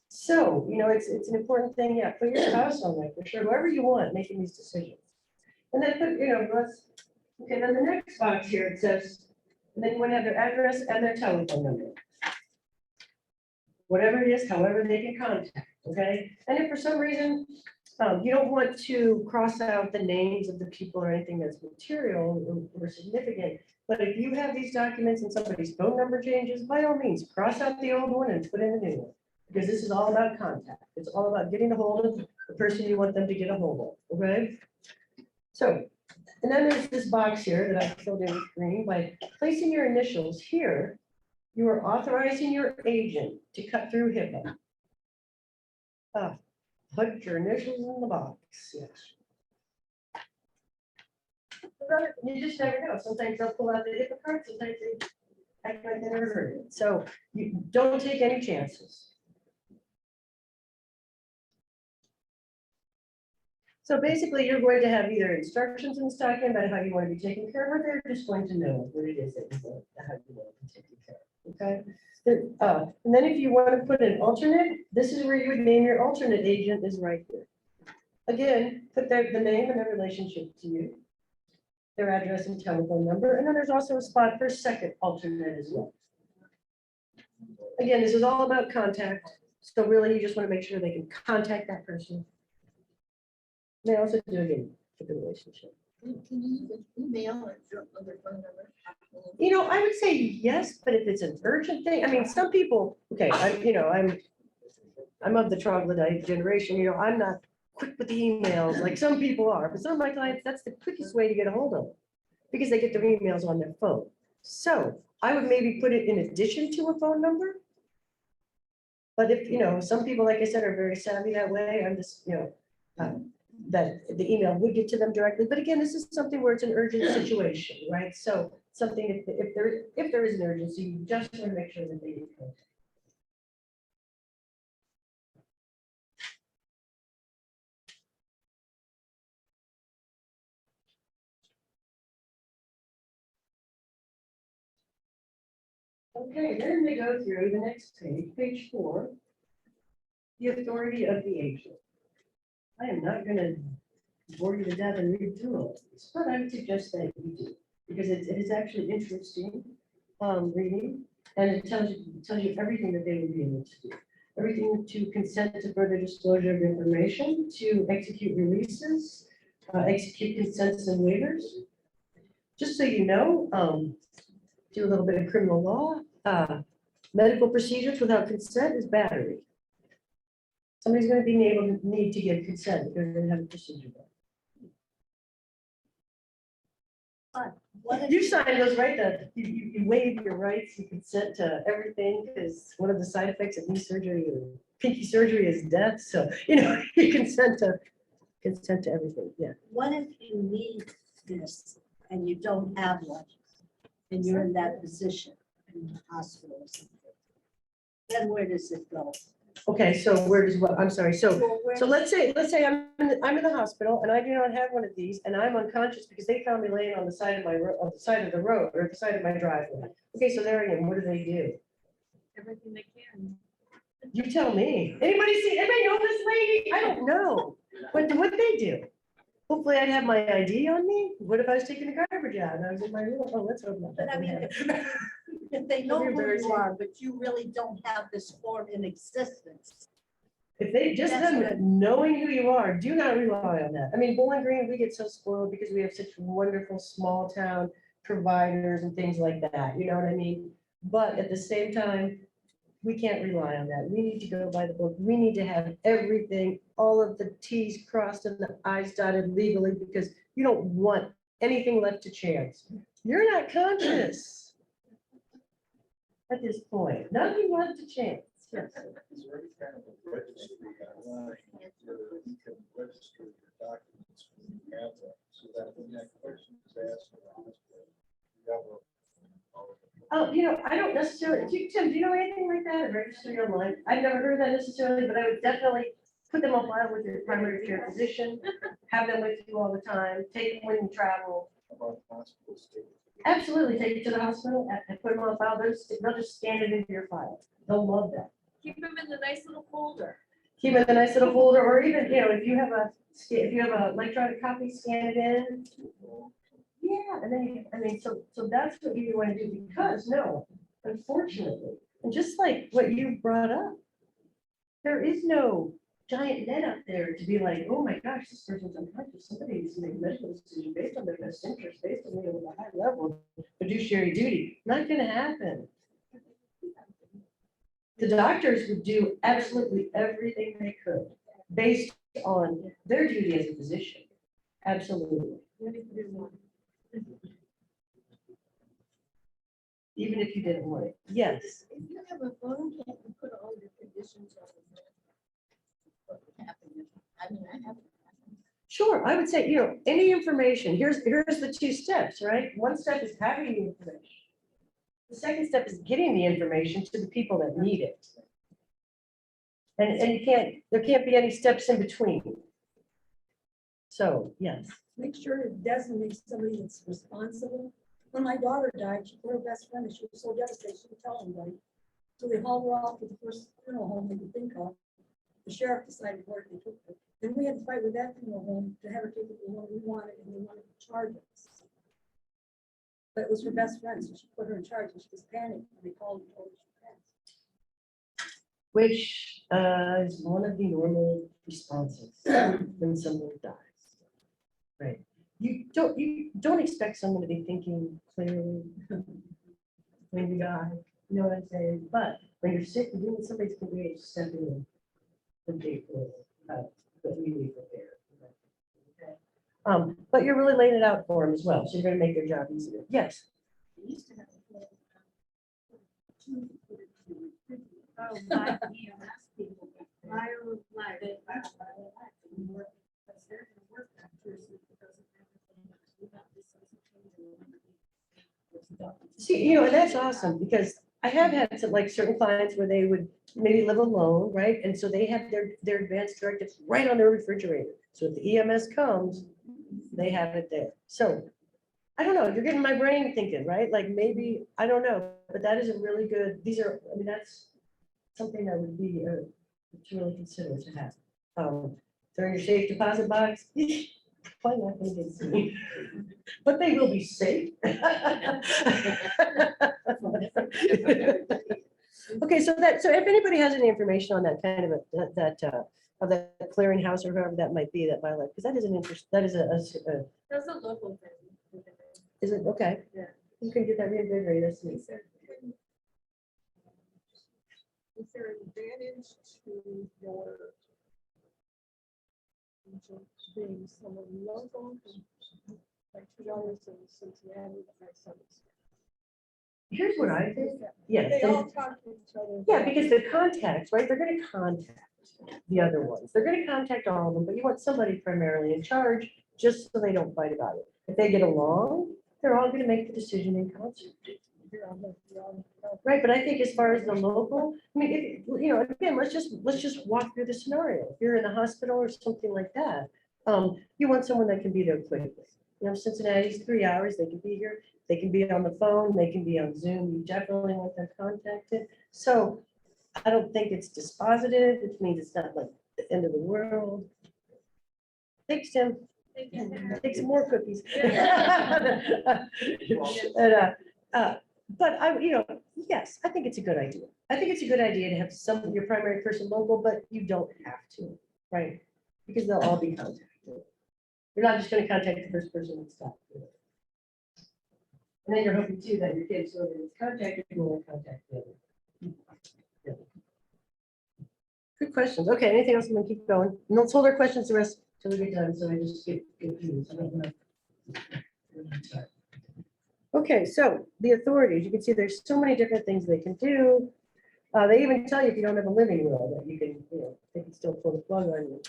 So, you know, it's an important thing. Yeah, put your spouse on there for sure, whoever you want making these decisions. And then put, you know, okay, then the next box here, it says, and then you want to have their address and their telephone number. Whatever it is, however they can contact, okay? And if for some reason you don't want to cross out the names of the people or anything that's material or significant, but if you have these documents and somebody's phone number changes, by all means, cross out the old one and put in the new one. Because this is all about contact. It's all about getting a hold of the person you want them to get a hold of, okay? So, and then there's this box here that I filled in with green. By placing your initials here, you are authorizing your agent to cut through HIPAA. Put your initials in the box, yes. You just never know. Sometimes they'll pull out the HIPAA card, sometimes they act like they never heard it. So you don't take any chances. So basically, you're going to have either instructions in this document about how you want to be taken care of, or they're just going to know what it is that you want, how you want to be taken care of, okay? And then if you want to put an alternate, this is where you would name your alternate agent is right here. Again, put the name and their relationship to you, their address and telephone number, and then there's also a spot for a second alternate as well. Again, this is all about contact, so really you just want to make sure they can contact that person. They also do again for the relationship. Can you use an email or their phone number? You know, I would say yes, but if it's an urgent thing, I mean, some people, okay, I'm of the troglodyte generation, you know, I'm not quick with the emails, like some people are, but some of my clients, that's the quickest way to get a hold of them, because they get their emails on their phone. So I would maybe put it in addition to a phone number. But if, some people, like I said, are very savvy that way, I'm just, that the email would get to them directly. But again, this is something where it's an urgent situation, right? So something, if there is an urgency, you just want to make sure that they get contact. Okay, then they go through the next page, page 4, the authority of the agent. I am not gonna bore you to death and read through all of this, but I would suggest that you do, because it is actually interesting reading, and it tells you everything that they will be able to do. Everything to consent to further disclosure of information, to execute releases, execute consents and waivers. Just so you know, do a little bit of criminal law. Medical procedures without consent is battery. Somebody's going to be need to give consent if they're going to have a procedure done. What You if, sign those, right? That you waive your rights, you consent to everything, because one of the side effects of knee surgery or pinky surgery is death. So, you consent to everything. Yeah. what if you need this and you don't have one? And you're in that position in the hospital or something? Then where does it go? Okay. So where does what? I'm sorry. So Well, where So does- let's say I'm in the hospital and I do not have one of these and I'm unconscious because they found me laying on the side of on the side of the road or the side of my driveway. Okay, so there I am. What do they do? Everything they can. You tell me. Anybody know this lady? I don't know. What they do? Hopefully I'd have my ID on me. What if I was taking the garbage out and I was in my room? Oh, let's hope not. But I mean, if they know who you are, but you really don't have this form in existence. If they just That's them what- knowing who you are, do not rely on that. I mean, Bowling Green, we get so spoiled because we have such wonderful small town providers and things like that. You know what I mean? But at the same time, we can't rely on that. We need to go by the book. We need to have everything, all of the T's crossed and the I's dotted legally, because you don't want anything left to chance. You're not conscious at this point. Nothing left to chance. Yes. Is there any kind of a registry online where you can register your documents when you have them, so that when that question is asked in the hospital, you have a. Oh, I don't necessarily, Tim, do you know anything like that, a registry online? I've never heard of that necessarily, but I would definitely put them on file with your primary care physician, have them with you all the time, take them when you travel. About hospital state. Absolutely, take it to the hospital and put them on file. They'll just scan it into your file. They'll love that. Keep them in the nice little folder. Keep it in a nice little folder, or even, if you have a electronic copy, scan it in. Yeah, and then, so that's what you want to do, because no, unfortunately, and just like what you brought up, there is no giant net up there to be like, oh my gosh, this person's unconscious. Somebody needs to make a medical decision based on their best interest, based on the high level of fiduciary duty. Not gonna happen. The doctors would do absolutely everything they could based on their duty as a physician. Absolutely. Even if you didn't want it. Yes. If you have a phone, can't you put all your conditions on it? What would happen if, I mean, I have. Sure, I would say, any information, here's the 2 steps, right? One step is having the information. The second step is getting the information to the people that need it. And there can't be any steps in between. So, yes. Make sure it designate somebody that's responsible. When my daughter died, she put her best friend, and she was so devastated, she didn't tell anybody. So they hauled her off to the first funeral home they could think of. The sheriff decided where they took her. Then we had to fight with that funeral home to have her take it to the one we wanted, and they wanted to charge us. But it was her best friend, so she put her in charge, and she was panicked, and they called and told her she passed. Which is one of the normal responses when someone dies. Right. You don't expect someone to be thinking clearly when you die. You know what I'm saying? But when you're sick, you need somebody to be able to step in and take that we need prepared. Okay. But you're really laying it out for them as well, so you're gonna make their job easier. Yes. We used to have a whole, oh, my EMS people, bio life. And work, because they're gonna work that person because of everything. We got this doesn't change. See, you know, and that's awesome, because I have had some, like, certain clients where they would maybe live alone, right? And so they have their advanced directives right on their refrigerator. So if the EMS comes, they have it there. So I don't know, you're getting my brain thinking, right? Like, maybe, I don't know, but that is a really good, these are, I mean, that's something that would be to really consider to have. They're in your safe deposit box. Probably not gonna get seen, but they will be safe. Okay, so if anybody has any information on that kind of of that clearinghouse or whoever that might be, that bylaw, because that is an interest, that is That's a local thing. is it, okay? Yeah. You can get that reinvigorated, that's neat. Is there an advantage to your being someone local, like $2 in Cincinnati, like some? Here's what I think, yes. They all talk to each other. Yeah, because the contacts, right, they're gonna contact the other ones. They're gonna contact all of them, but you want somebody primarily in charge, just so they don't fight about it. If they get along, they're all gonna make the decision in concert. Right, but I think as far as the local, I mean, you know, again, let's just walk through the scenario. If you're in the hospital or something like that, you want someone that can be there quickly. You know, Cincinnati's 3 hours, they can be here, they can be on the phone, they can be on Zoom, you definitely want them contacted. So I don't think it's dispositive, which means it's not like the end of the world. Thanks, Tim. Take some more cookies. And, but you know, yes, I think it's a good idea. I think it's a good idea to have your primary person local, but you don't have to, right? Because they'll all be contacted. You're not just gonna contact the first person that's got it. And then you're hoping too that your kids, whoever is contacted, will contact the other. Yeah. Good questions. Okay, anything else? I'm gonna keep going. And let's hold our questions the rest till we get done, so I just get confused. I don't know. Okay, so the authorities, you can see there's so many different things they can do. They even tell you if you don't have a living will, that you can, you know, they can still pull the plug on you.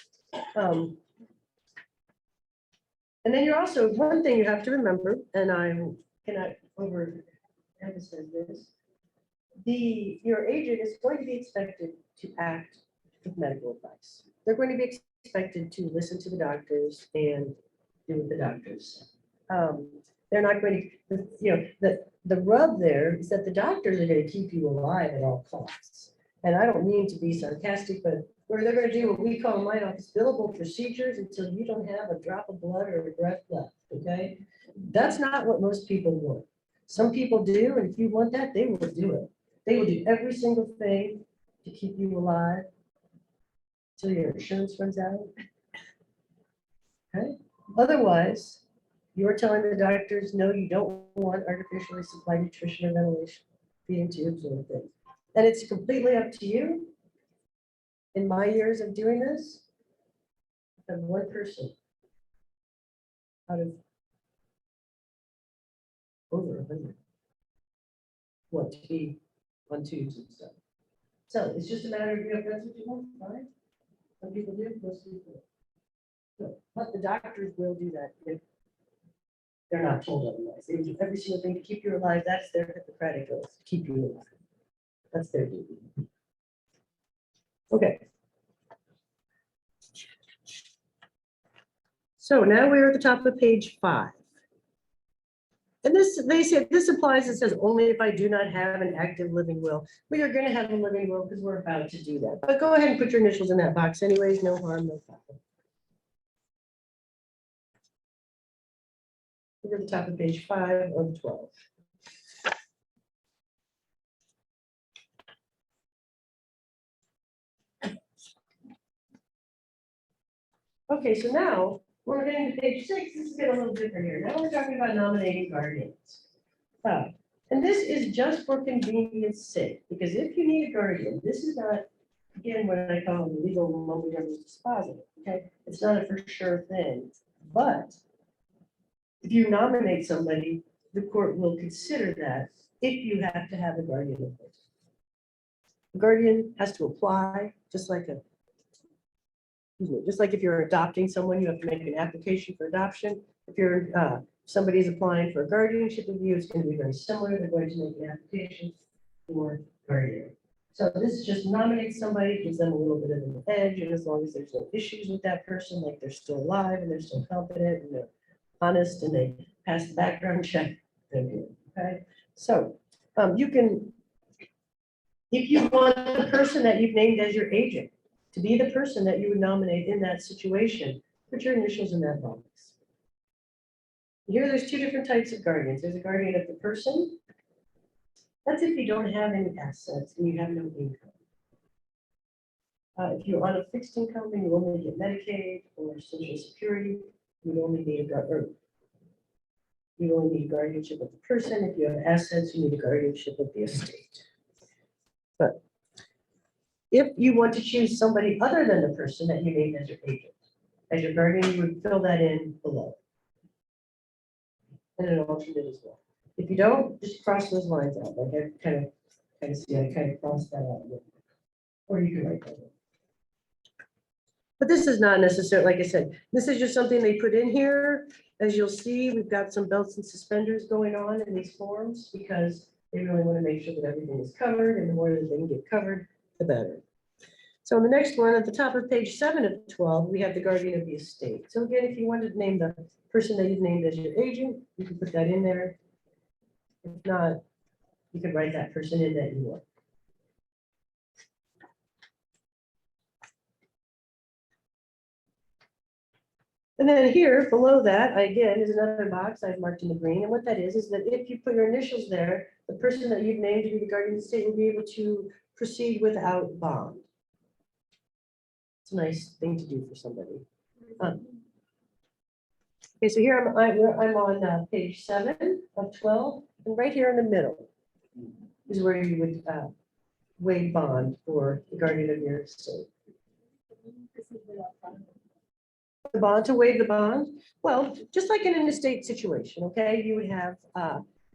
And then you're also, one thing you have to remember, and I cannot overemphasize this, your agent is going to be expected to act with medical advice. They're going to be expected to listen to the doctors and do what the doctors say. They're not going to, you know, the rub there is that the doctors are going to keep you alive at all costs. And I don't mean to be sarcastic, but where they're going to do what we call in my office billable procedures until you don't have a drop of blood or a breath left, okay? That's not what most people want. Some people do, and if you want that, they will do it. They will do every single thing to keep you alive till your insurance runs out. Okay? Otherwise, you're telling the doctors, no, you don't want artificially supplied nutrition or ventilation, feeding tubes or things. And it's completely up to you. In my years of doing this, I have one person out of over 100 want to be on tubes and stuff. So it's just a matter of, you know, if that's what you want, fine. Some people do, most people don't. So, but the doctors will do that if they're not told otherwise. They will do every single thing to keep you alive. That's their Hippocratic oath, to keep you alive. That's their duty. Okay. So now we're at the top of page 5. And this, they said, this applies, it says only if I do not have an active living will. We are going to have a living will because we're about to do that. But go ahead and put your initials in that box anyways, no harm, no foul. We're at the top of page 5 of 12. Okay, so now when we're getting to page 6, this is getting a little different here. Now we're talking about nominating guardians. And this is just for convenience sake, because if you need a guardian, this is not again, what I call legal mumbo jumbo dispositive, okay? It's not a for sure thing, but if you nominate somebody, the court will consider that if you have to have a guardian in place. The guardian has to apply, just like if you're adopting someone, you have to make an application for adoption. If you're, somebody's applying for a guardianship review, it's going to be very similar. They're going to make an application for guardian. So this is just nominate somebody, gives them a little bit of an edge, and as long as there's no issues with that person, like they're still alive and they're still competent and they're honest and they pass the background check, they're good, okay? So you can, if you want the person that you've named as your agent to be the person that you would nominate in that situation, put your initials in that box. Here, there's two different types of guardians. There's a guardian of the person. That's if you don't have any assets and you have no income. If you're on a fixed income and you only get Medicaid or Social Security, you only need a guardianship of the person. If you have assets, you need a guardianship of the estate. But if you want to choose somebody other than the person that you named as your agent, as your guardian, you would fill that in below. And an alternate as well. If you don't, just cross those lines out, like I kind of see, I kind of crossed that out. Or you can write that in. But this is not necessary, like I said, this is just something they put in here. As you'll see, we've got some belts and suspenders going on in these forms because they really want to make sure that everything is covered, and the more that they can get covered, the better. So in the next one, at the top of page 7 of 12, we have the guardian of the estate. So again, if you wanted to name the person that you've named as your agent, you can put that in there. If not, you could write that person in that you want. And then here below that, again, is another box I've marked in the green. And what that is that if you put your initials there, the person that you've named to be the guardian of the estate will be able to proceed without bond. It's a nice thing to do for somebody. Okay, so here I'm on page 7 of 12, and right here in the middle is where you would waive bond for the guardian of your estate. The bond, to waive the bond, well, just like in an estate situation, okay, you would have,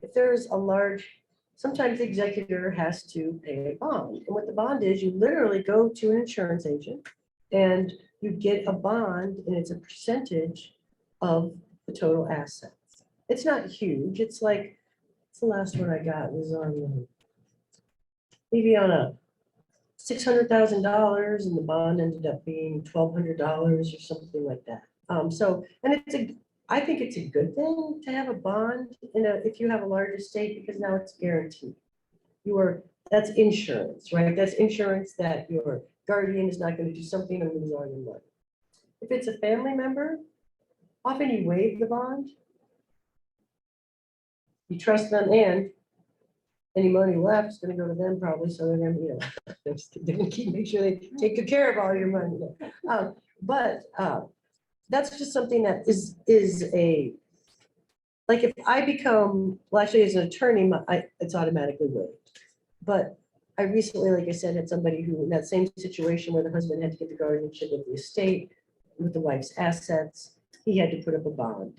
if there's a large, sometimes the executor has to pay a bond. And what the bond is, you literally go to an insurance agent and you get a bond, and it's a percentage of the total assets. It's not huge. It's like, it's the last one I got was on maybe on a $600,000, and the bond ended up being $1,200 or something like that. So, and I think it's a good thing to have a bond if you have a large estate, because now it's guaranteed. That's insurance, right? That's insurance that your guardian is not going to do something and lose all your money. If it's a family member, often you waive the bond. You trust them, and any money left is going to go to them probably, so they're going to, they're going to make sure they take good care of all your money. But that's just something that is like if I become, well, actually as an attorney, it's automatically waived. But I recently, like I said, had somebody who in that same situation where the husband had to get the guardianship of the estate with the wife's assets, he had to put up a bond,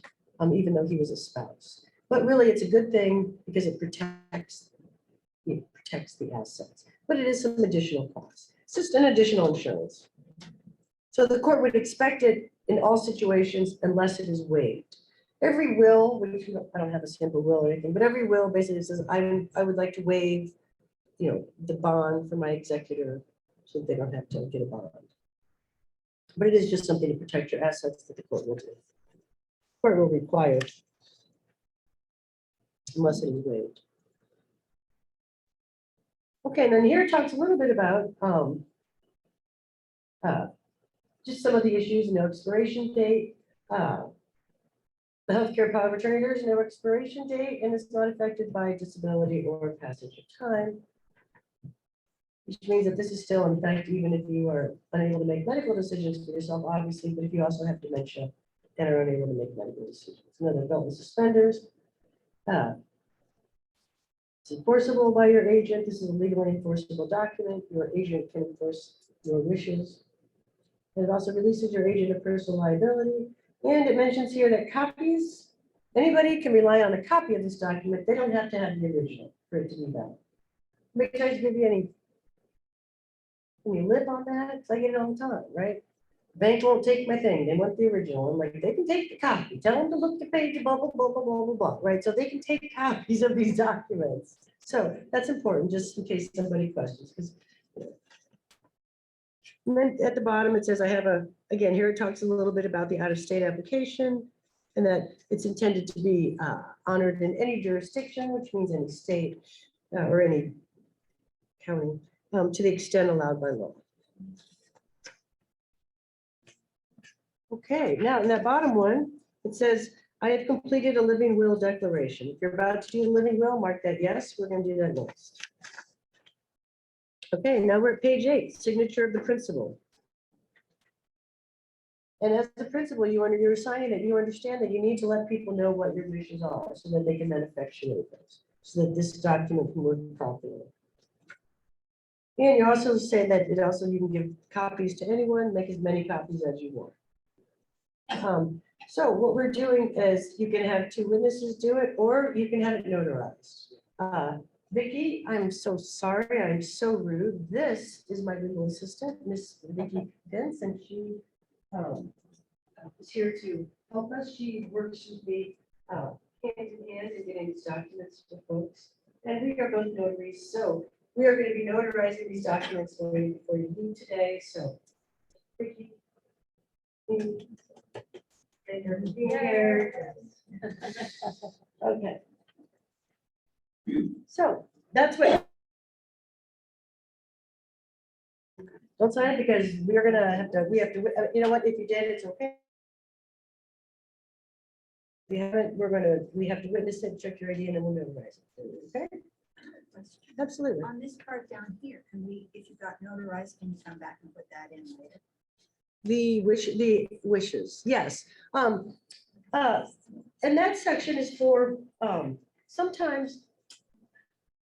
even though he was a spouse. But really, it's a good thing because it protects the assets, but it is some additional cost. It's just an additional insurance. So the court would expect it in all situations unless it is waived. Every will, which I don't have a sample will or anything, but every will basically says, I would like to waive, the bond for my executor so they don't have to get a bond. But it is just something to protect your assets that the court will do. The court will require unless it is waived. Okay, and then here it talks a little bit about just some of the issues, no expiration date. The healthcare power of attorney, there's no expiration date, and it's not affected by disability or passage of time. Which means that this is still in effect even if you are unable to make medical decisions for yourself, obviously, but if you also have dementia and are unable to make medical decisions. Another belt and suspenders. It's enforceable by your agent. This is a legally enforceable document. Your agent can enforce your wishes. It also releases your agent of personal liability. And it mentions here that copies, anybody can rely on a copy of this document. They don't have to have the original for it to be valid. Make sure you give you any lip on that, because I get it all the time, right? Bank won't take my thing. They want the original. I'm like, they can take the copy. Tell them to look the page, blah, blah, blah, blah, blah, blah, blah, right? So they can take copies of these documents. So that's important, just in case somebody questions, because. And then at the bottom, it says, I have again, here it talks a little bit about the out-of-state application and that it's intended to be honored in any jurisdiction, which means any state or any county, to the extent allowed by law. Okay, now in that bottom one, it says, I have completed a living will declaration. If you're about to do the living will, mark that yes, we're going to do that next. Okay, now we're at page 8, signature of the principal. And as the principal, you're signing it, you understand that you need to let people know what your wishes are so that they can then effectuate those, so that this document can work properly. And you also say that it also, you can give copies to anyone, make as many copies as you want. So what we're doing is you can have 2 witnesses do it, or you can have it notarized. Vicki, I'm so sorry, I'm so rude. This is my legal assistant, Miss Vicki Vince, and she is here to help us. She works with me hand in hand in getting these documents to folks. And we are both notaries, so we are going to be notarizing these documents for you today. So, Vicki, thank you for being here. Okay. So that's what. Don't sign it because we're gonna have to, you know what, if you did, it's okay. If you haven't, we have to witness it, check your ID, and then we'll notarize it, okay? Absolutely. On this part down here, can we, if you got notarized, can you come back and put that in later? The wishes, yes. And that section is for, sometimes,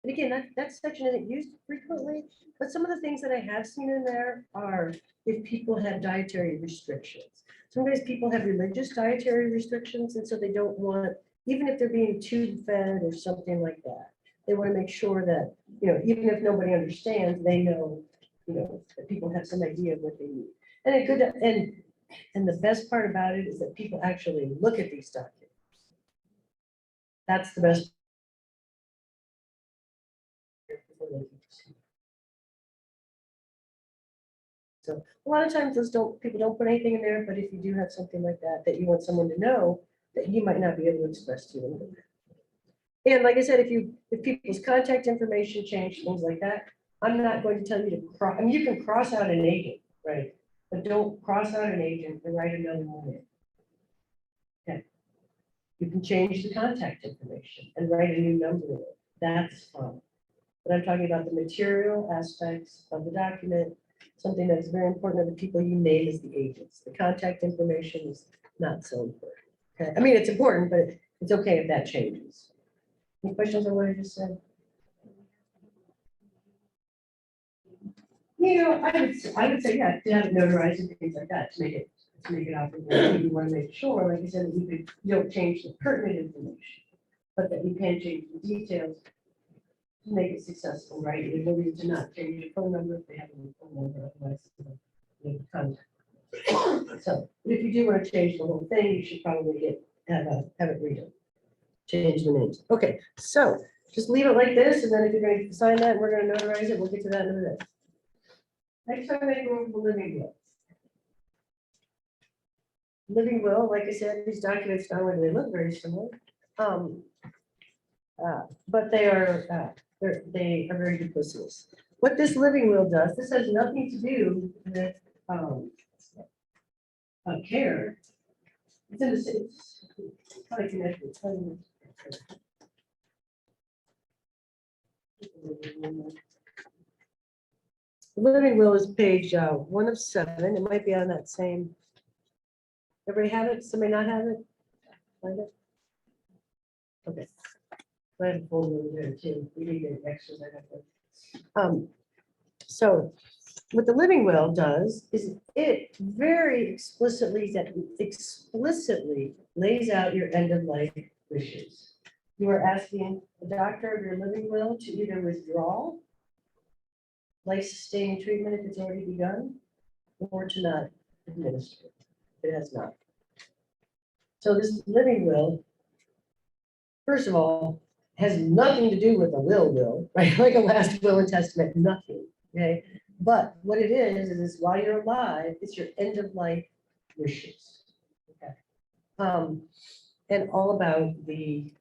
and again, that section isn't used frequently, but some of the things that I have seen in there are if people have dietary restrictions. Sometimes people have religious dietary restrictions, and so they don't want, even if they're being tube fed or something like that, they want to make sure that, even if nobody understands, they know, that people have some idea of what they need. And it could, and the best part about it is that people actually look at these documents. That's the best. So a lot of times people don't put anything in there, but if you do have something like that you want someone to know, that you might not be able to express to them. And like I said, if people's contact information change, things like that, I'm not going to tell you to cross, you can cross out an agent, right? But don't cross out an agent and write another one in. Okay. You can change the contact information and write a new number in it. That's fine. But I'm talking about the material aspects of the document, something that's very important to the people you name as the agents. The contact information is not so important. Okay, I mean, it's important, but it's okay if that changes. Any questions on what I just said? I would say, yeah, to have it notarized and things like that, to make it operable. You want to make sure, like you said, that you don't change the pertinent information, but that you can change the details to make it successful, right? There's no reason to not change your phone number if they have a phone number, otherwise, contact. So, but if you do want to change the whole thing, you should probably have it redone. Change the names. Okay, so just leave it like this, and then if you're going to sign that, and we're going to notarize it, we'll get to that in a minute. Next, I'm going to go over the living will. Living will, like I said, these documents not only they look very similar, but they are very duplicitous. What this living will does, this has nothing to do with care. It's in the it's kind of connected. The living will is page 1 of 7. It might be on that same. Everybody have it? Somebody not have it? Find it? Okay. I have a folder over there too. We need to get extras. So What the living will does is it very explicitly lays out your end of life wishes. You are asking the doctor of your living will to either withdraw life-sustaining treatment if it's already begun, or to not administer it. It has not. So this living will, first of all, has nothing to do with a will, right? Like a last will and testament, nothing, okay? But what it is while you're alive, it's your end of life wishes. Okay. And all about the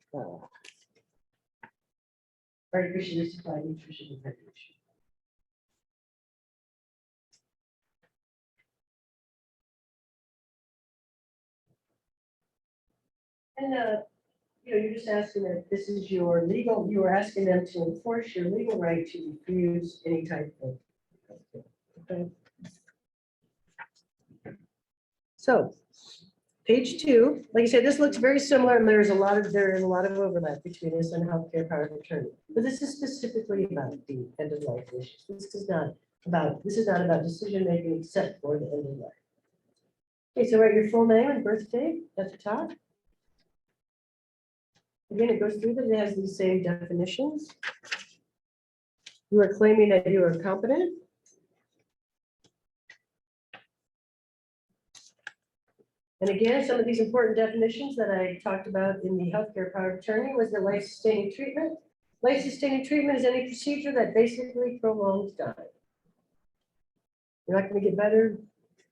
artificially supplied nutrition and hydration. And you're just asking that this is your legal, you are asking them to enforce your legal right to refuse any type of. Okay. So, page 2, like I said, this looks very similar, and there is a lot of overlap between this and healthcare power of attorney. But this is specifically about the end of life issues. This is not about decision making except for the end of life. Okay, so write your full name and birth date at the top. Again, it goes through that it has these same definitions. You are claiming that you are competent. And again, some of these important definitions that I talked about in the healthcare power of attorney was the life-sustaining treatment. Life-sustaining treatment is any procedure that basically prolongs dying. You're not going to get better.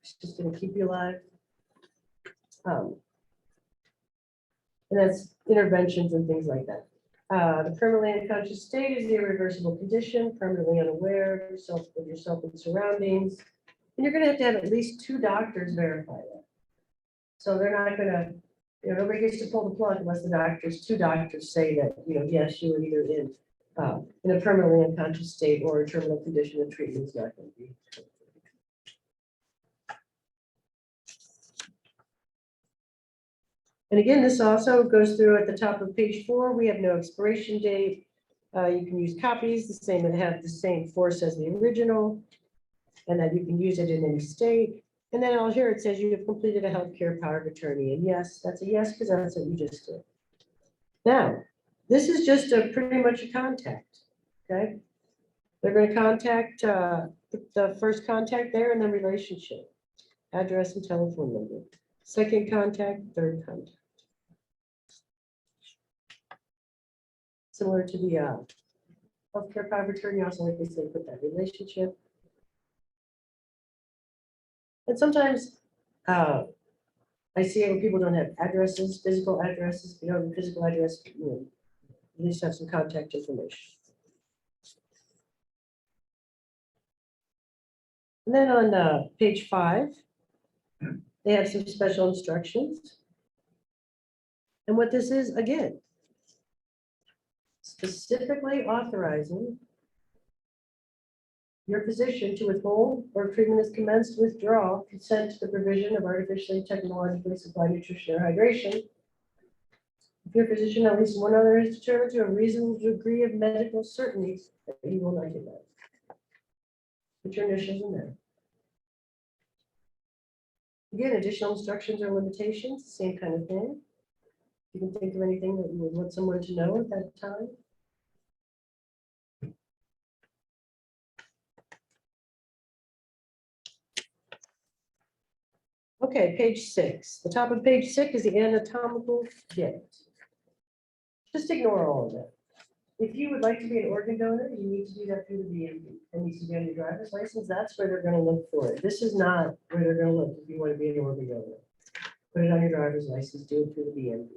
It's just going to keep you alive. And that's interventions and things like that. The permanently unconscious state is the irreversible condition, permanently unaware of yourself and surroundings. And you're going to have at least 2 doctors verify that. So they're not going to, nobody gets to pull the plug unless the 2 doctors say that, yes, you were either in a permanently unconscious state or a terminal condition and treatment is not going to be. And again, this also goes through at the top of page 4. We have no expiration date. You can use copies, the same that have the same force as the original, and that you can use it in any state. And then all here it says you have completed a healthcare power of attorney. And yes, that's a yes, because that's what you just did. Now, this is just pretty much a contact. Okay. They're going to contact the first contact there and then relationship, address and telephone number. Second contact, third contact. Similar to the healthcare power of attorney, also like I said, put that relationship. And sometimes I see when people don't have addresses, physical addresses. If you don't have a physical address, you at least have some contact information. And then on page 5, they have some special instructions. And what this is, again, specifically authorizing your physician to withhold or treatment is commenced, withdraw consent to the provision of artificially technologically supplied nutrition or hydration. If your physician, at least one other, is determined to a reasonable degree of medical certainty that you will not get that. Put your initials in there. Again, additional instructions or limitations, same kind of thing. You can think of anything that you would want someone to know at that time. Okay, page 6. The top of page 6 is the anatomical gift. Just ignore all of it. If you would like to be an organ donor, you need to do that through the DMV. It needs to be on your driver's license. That's where they're going to look for it. This is not where they're going to look if you want to be an organ donor. Put it on your driver's license, do it through the DMV.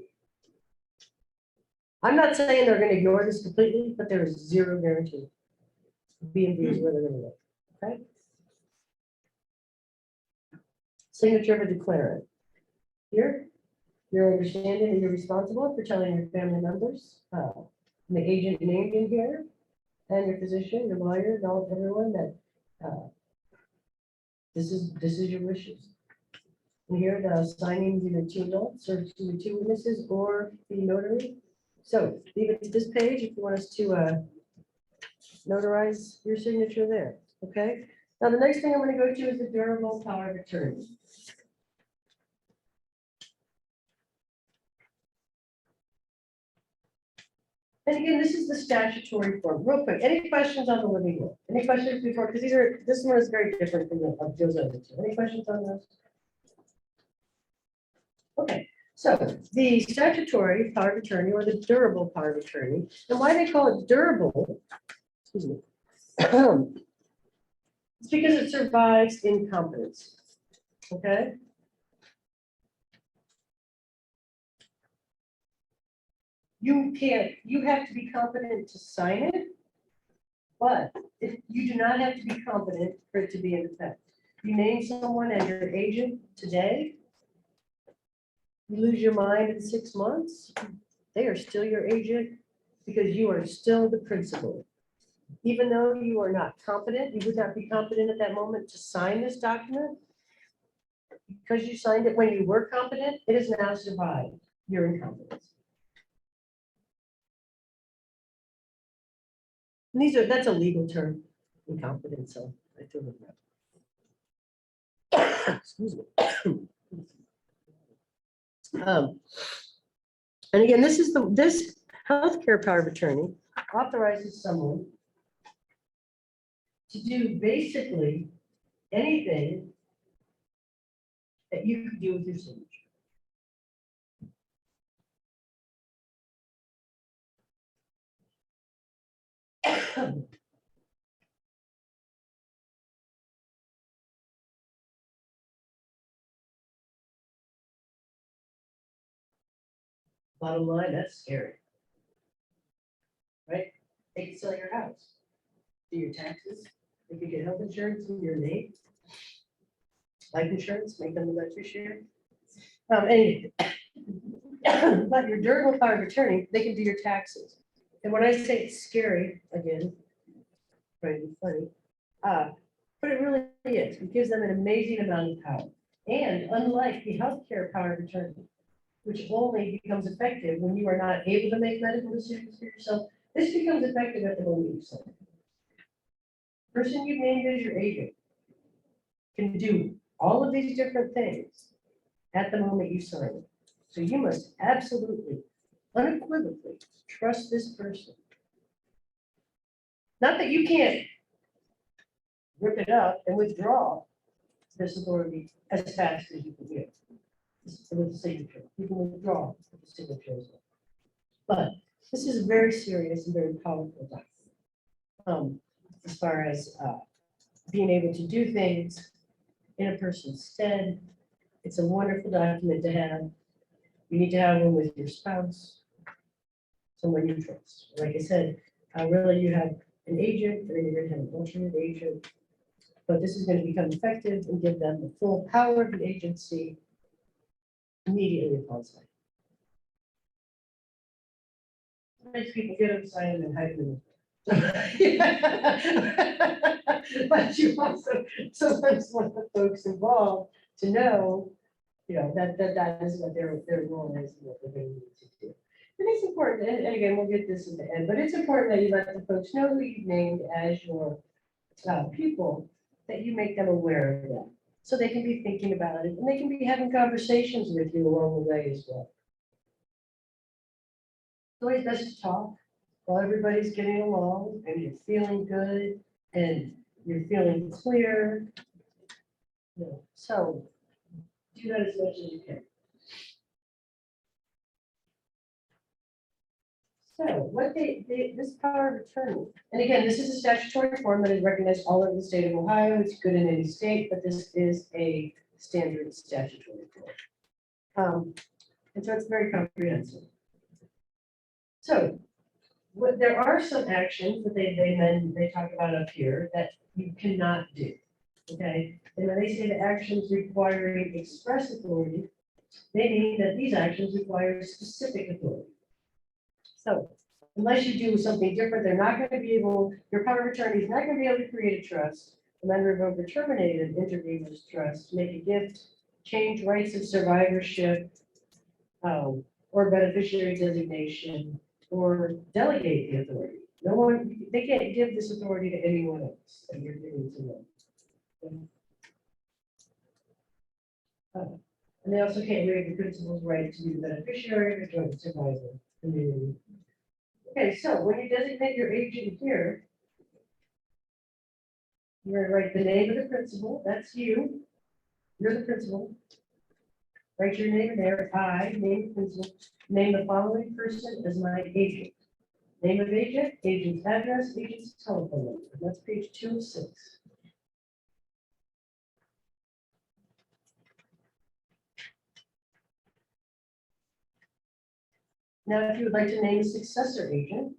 I'm not saying they're going to ignore this completely, but there is zero guarantee. DMV is where they're going to look. Okay. Signature of a declarant. Here, your understanding that you're responsible for telling your family members, the agent named in here, and your physician, your lawyer, and everyone that this is your wishes. And here, the signing either 2 adults or 2 witnesses or the notary. So leave it to this page if you want us to notarize your signature there. Okay. Now, the next thing I'm gonna go to is the durable power of attorney. And again, this is the statutory form. Real quick, any questions on the living will? Any questions before? Because this one is very different from the of those other two. Any questions on those? Okay, so the statutory power of attorney or the durable power of attorney, and why they call it durable, excuse me. It's because it survives incompetence. Okay? You have to be competent to sign it, but if you do not have to be competent for it to be in effect. You name someone as your agent today, you lose your mind in 6 months, they are still your agent because you are still the principal. Even though you are not competent, you would not be competent at that moment to sign this document. Because you signed it when you were competent, it has now survived your incompetence. And that's a legal term, incompetence, so I feel with that. Excuse me. And again, this healthcare power of attorney authorizes someone to do basically anything that you could do with your signature. Bottom line, that's scary. Right? They can sell your house, do your taxes, they could get health insurance in your name. Life insurance, make them the beneficiary. Anyway. But your durable power of attorney, they can do your taxes. And when I say it's scary, again, trying to be funny, but it really is. It gives them an amazing amount of power. And unlike the healthcare power of attorney, which only becomes effective when you are not able to make medical decisions for yourself, this becomes effective at the moment you sign. Person you've named as your agent can do all of these different things at the moment you sign it. So you must absolutely, unequivocally trust this person. Not that you can't rip it up and withdraw this authority as fast as you can get with the signature. You can withdraw with the signature as well. But this is very serious and very powerful document. As far as being able to do things in a person's stead, it's a wonderful document to have. You need to have one with your spouse, someone you trust. Like I said, really you have an agent, and then you're going to have an alternate agent. But this is going to become effective and give them the full power of the agency immediately upon signing. Makes people get them, sign them, and hide them. But you also sometimes want the folks involved to know, that is what their role is and what they're going to need to do. And it's important, and again, we'll get this in the end, but it's important that you let the folks know who you've named as your people, that you make them aware of that. So they can be thinking about it, and they can be having conversations with you along the way as well. It's always best to talk while everybody's getting along and you're feeling good and you're feeling clear. So do that as much as you can. So what this power of attorney, and again, this is a statutory form that is recognized all over the state of Ohio. It's good in any state, but this is a standard statutory form. And so it's very comprehensive. So there are some actions that they talk about up here that you cannot do. Okay, and when they say the actions requiring express authority, they mean that these actions require specific authority. So unless you do something different, they're not going to be able, your power of attorney is not going to be able to create a trust, and then revoke or terminate an intervener's trust, make a gift, change rights of survivorship, or beneficiary designation, or delegate the authority. No one, they can't give this authority to anyone else that you're giving to them. And they also can't waive the principal's right to be the beneficiary or joint survivor community. Okay, so when you designate your agent here, you're gonna write the name of the principal, that's you. You're the principal. Write your name there, I, name the principal, name the following person as my agent. Name of agent, agent's address, agent's telephone number. That's page 206. Now, if you would like to name a successor agent,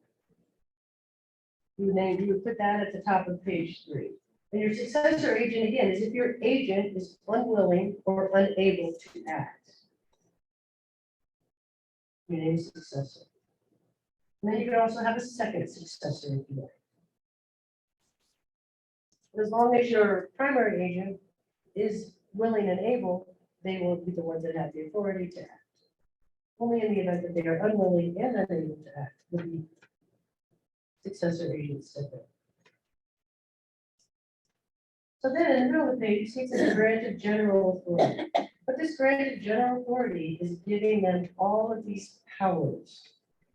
you would put that at the top of page 3. And your successor agent, again, is if your agent is unwilling or unable to act. You name a successor. And then you can also have a second successor if you like. As long as your primary agent is willing and able, they will be the ones that have the authority to act. Only in the event that they are unwilling and unable to act would the successor agent step in. So then in the middle of the page, you see it says granted general authority. But this granted general authority is giving them all of these powers.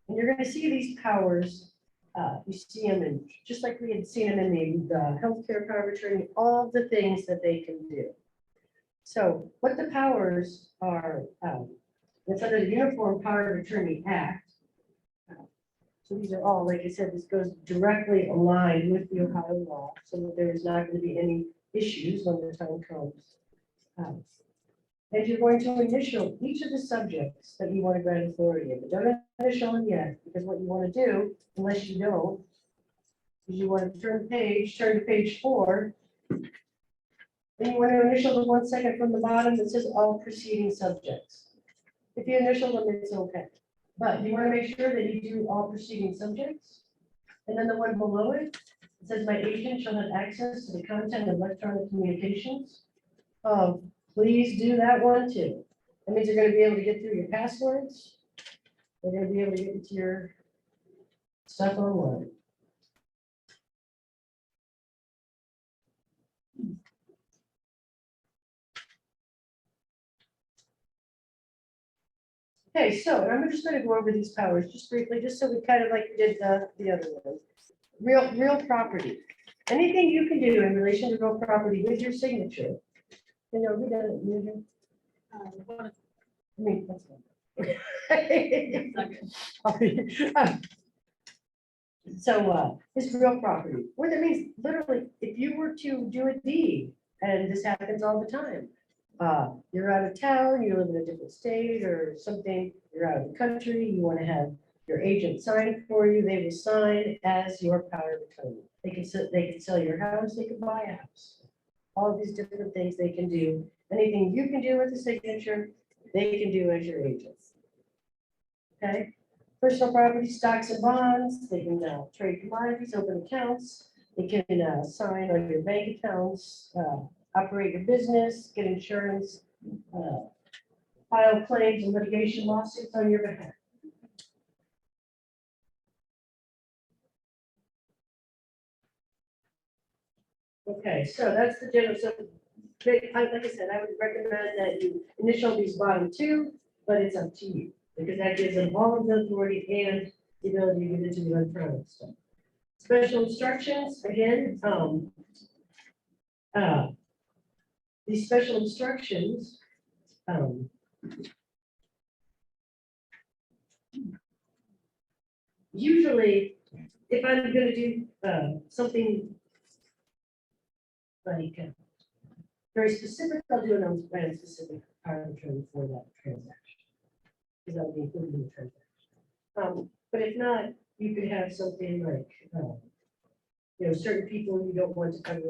And you're going to see these powers, you see them in, just like we had seen them in the healthcare power of attorney, all the things that they can do. So what the powers are, it's under the Uniform Power of Attorney Act. So these are all, like I said, this goes directly aligned with the Ohio law, so that there is not going to be any issues when the time comes. And you're going to initial each of the subjects that you want to grant authority in, but don't initial them yet, because what you want to do, unless you don't, is you want to turn to page 4. Then you want to initial the 1 second from the bottom that says all preceding subjects. If you initial them, it's okay. But you want to make sure that you do all preceding subjects. And then the one below it, it says my agent shall have access to the content of electronic communications. Please do that one too. That means you're going to be able to get through your passwords. They're going to be able to get into your stuff online. Okay, so I'm just going to go over these powers just briefly, just so we kind of like we did the other one. Real property. Anything you can do in relation to real property with your signature. You know, we done it, Megan. I mean, that's fine. So it's real property. What that means, literally, if you were to do a deed, and this happens all the time, you're out of town, you live in a different state or something, you're out of the country, you want to have your agent sign for you, they will sign as your power of attorney. They can sell your house, they can buy a house. All these different things they can do. Anything you can do with the signature, they can do as your agent. Okay? Personal property, stocks and bonds, they can trade commodities, open accounts, they can sign on your bank accounts, operate your business, get insurance, file claims and litigation lawsuits on your behalf. Okay, so that's the general. So, like I said, I would recommend that you initial these bottom 2, but it's up to you because that gives them all of the authority and the ability to get into the electronic stuff. Special instructions, again, these special instructions, usually, if I'm going to do something like very specific, I'll do it on a specific power of attorney for that transaction. Because that will be included in the transaction. But if not, you could have something like, certain people you don't want to cover,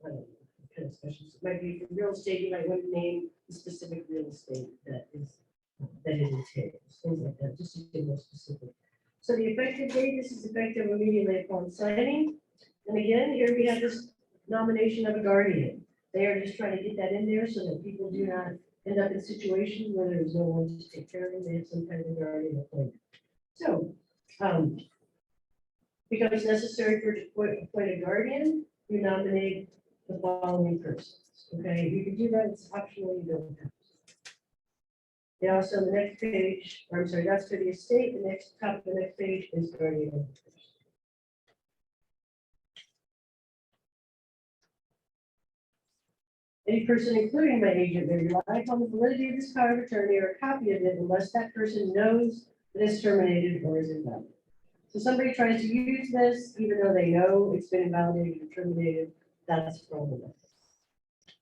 kind of special. It might be for real estate, you might want to name the specific real estate that it entails, things like that, just to get more specific. So the effective date, this is effective immediately upon signing. And again, here we have this nomination of a guardian. They are just trying to get that in there so that people do not end up in situations where there's no one to take care of them. They have some kind of guardian appointment. So, becomes necessary for to appoint a guardian, you nominate the following persons. Okay, you can do that, it's optional, you don't have to. They also, the next page, or I'm sorry, that's for the estate, the next top of the next page is guardian of the person. Any person, including my agent, may rely upon the validity of this power of attorney or a copy of it unless that person knows that it's terminated or is invalid. So somebody tries to use this, even though they know it's been invalidated or terminated, that's problematic.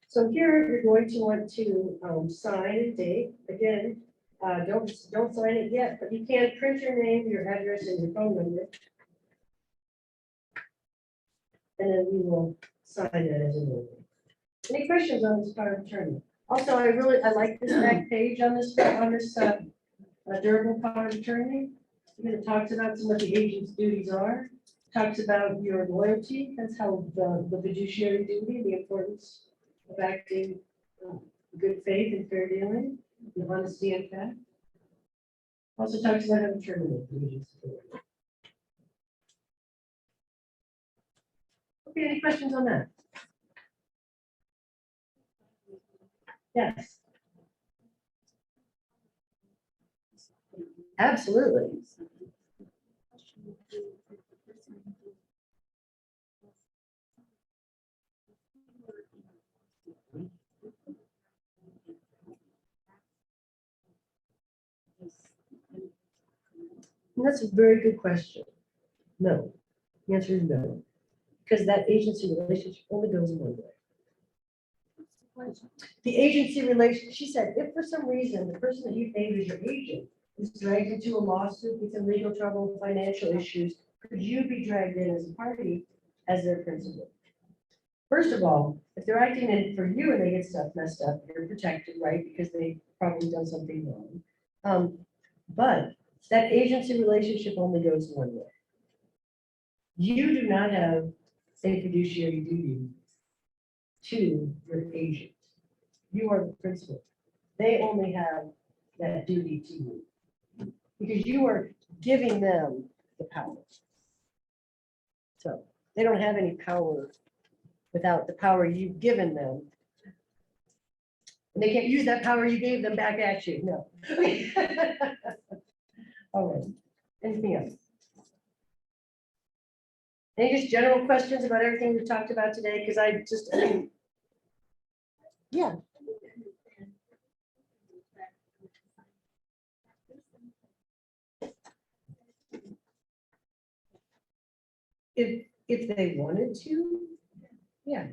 So here, you're going to want to sign and date. Again, don't sign it yet, but you can print your name, your address, and your phone number. And then we will sign that as a notary. Any questions on this power of attorney? Also, I like this back page on this durable power of attorney. It talks about some of the agent's duties are, talks about your loyalty, that's how the fiduciary duty, the importance of acting good faith and fair dealing, the honesty and fact. Also talks about how to terminate the agent's authority. Okay, any questions on that? Yes. Absolutely. And that's a very good question. No. The answer is no. Because that agency relationship only goes in one way. The agency relation, she said, if for some reason the person that you paid as your agent is dragged into a lawsuit with some legal trouble, financial issues, could you be dragged in as a party as their principal? First of all, if they're acting in for you and they get stuff messed up, you're protected, right? Because they probably done something wrong. But that agency relationship only goes one way. You do not have a fiduciary duty to your agent. You are the principal. They only have that duty to you because you are giving them the power. So they don't have any power without the power you've given them. And they can't use that power you gave them back at you. No. All right. Anything else? Any just general questions about everything we've talked about today? Because yeah. If they wanted to, yeah.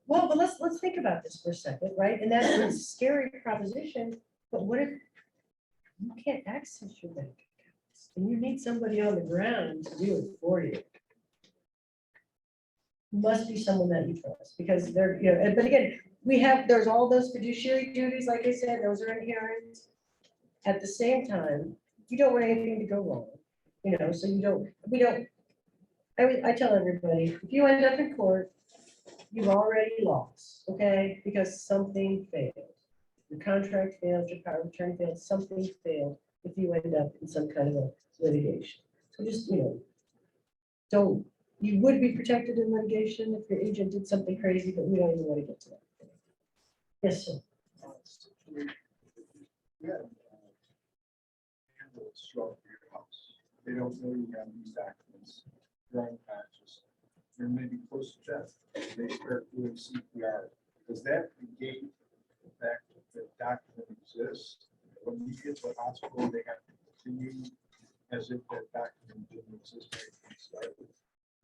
Well, but let's think about this for a second, right? And that's a scary proposition. But what if you can't access your bank accounts and you need somebody on the ground to do it for you? Must be someone that you trust because they're, but again, there's all those fiduciary duties, like I said, those are inherent. At the same time, you don't want anything to go wrong, so I tell everybody, if you end up in court, you've already lost, okay? Because something failed. Your contract failed, your power of attorney failed, something failed if you end up in some kind of a litigation. So just, you would be protected in litigation if your agent did something crazy, but we don't even want to get to that. Yes, sir. Yeah. Show up at your house. They don't know you have these documents. You're unconscious. You're maybe close to death. They start doing CPR. Does that negate the fact that the document exists? When you get to the hospital, they have to continue as if that document didn't exist when it started.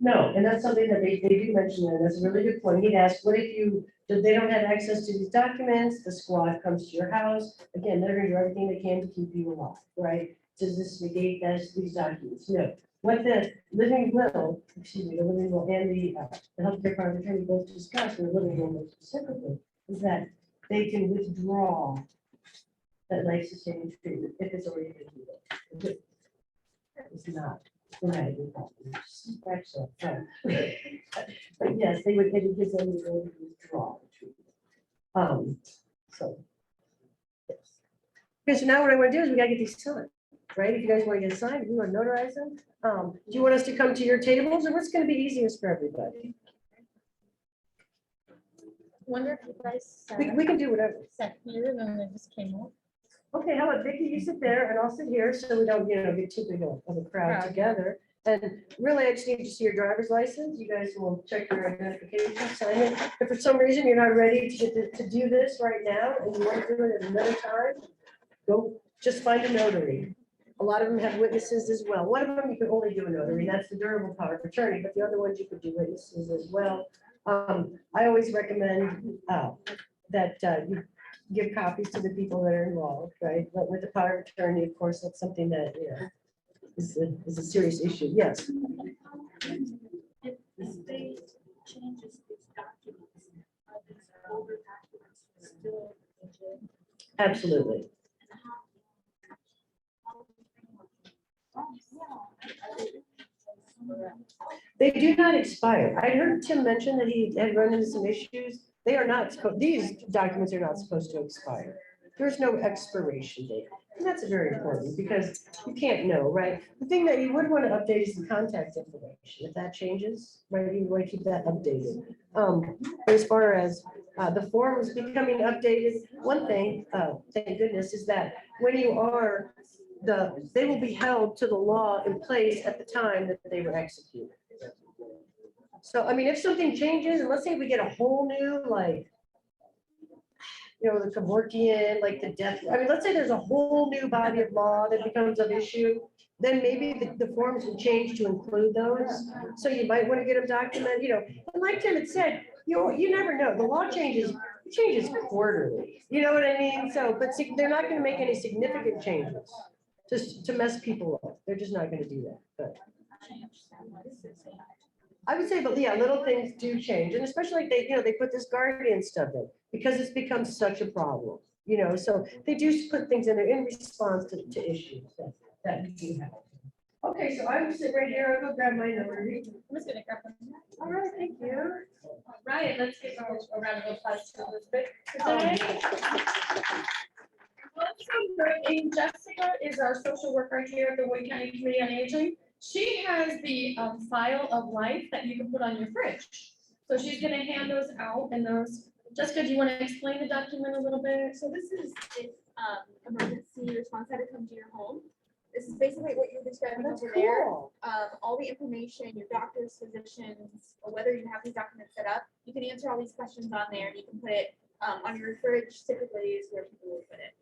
No, and that's something that they do mention, and that's a really good point. He'd ask, what if they don't have access to these documents, the squad comes to your house, again, they're gonna do everything they can to keep you alive, right? Does this negate these documents? No. What the living will and the healthcare power of attorney both discuss, and the living will most specifically, is that they can withdraw that life-sustaining treatment if it's already been given. That is not dramatically problem. Actually, but yes, it would give them the ability to withdraw the treatment. So yes. Okay, so now what I want to do is we gotta get these signed. right? If you guys want to get signed, we want to notarize them. Do you want us to come to your tables, or what's going to be easiest for everybody? Wonder if you guys We can do whatever. sat here and then it just came up. Okay, how about Vicky, you sit there and I'll sit here so we don't, get too big of a crowd Crowd. together. And really, I just need to see your driver's license. You guys will check your identification, sign it. If for some reason you're not ready to do this right now and you want to do it at another time, go, just find a notary. A lot of them have witnesses as well. One of them you can only do a notary, and that's the durable power of attorney, but the other ones you could do witnesses as well. I always recommend that you give copies to the people that are involved, right? But with the power of attorney, of course, that's something that, is a serious issue. Yes. If the state changes these documents, are these older documents still legit? Absolutely. They do not expire. I heard Tim mention that he had run into some issues. They are not, these documents are not supposed to expire. There's no expiration date. And that's very important because you can't know, right? The thing that you would want to update is the contact information. If that changes, right, you want to keep that updated. As far as the form is becoming updated, one thing, thank goodness, is that when you are they will be held to the law in place at the time that they were executed. So, I mean, if something changes, and let's say we get a whole new, like, the Kevorkian, like the death, I mean, let's say there's a whole new body of law that becomes an issue, then maybe the forms will change to include those. So you might want to get them documented, and like Tim had said, you never know. The law changes quarterly. You know what I mean? So, but they're not going to make any significant changes just to mess people up. They're just not going to do that. But I would say, but yeah, little things do change, and especially like they put this guardian stuff in because it's become such a problem. So they do put things in there in response to issues that we do have. Okay, so I will sit right here. I'll go grab my notary. I'm just gonna grab one. All right, thank you. Right, let's give a round of applause to Elizabeth today. And Jessica is our social worker here at the Wayne County Committee on Aging. She has the file of life that you can put on your fridge. So she's gonna hand those out, and those, Jessica, do you want to explain the document a little bit? So this is if emergency response had to come to your home. This is basically what you're describing That's over there. cool. All the information, your doctors, physicians, or whether you have these documents set up, you can answer all these questions on there, and you can put it on your fridge. Typically, is where people will put it.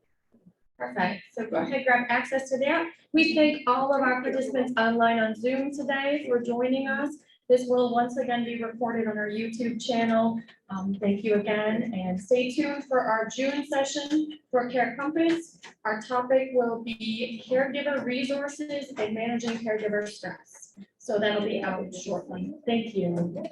Perfect. So go ahead, grab access to that. We thank all of our participants online on Zoom today for joining us. This will once again be recorded on our YouTube channel. Thank you again, and stay tuned for our June session for Care Compass. Our topic will be caregiver resources and managing caregiver stress. So that'll be out shortly. Thank you.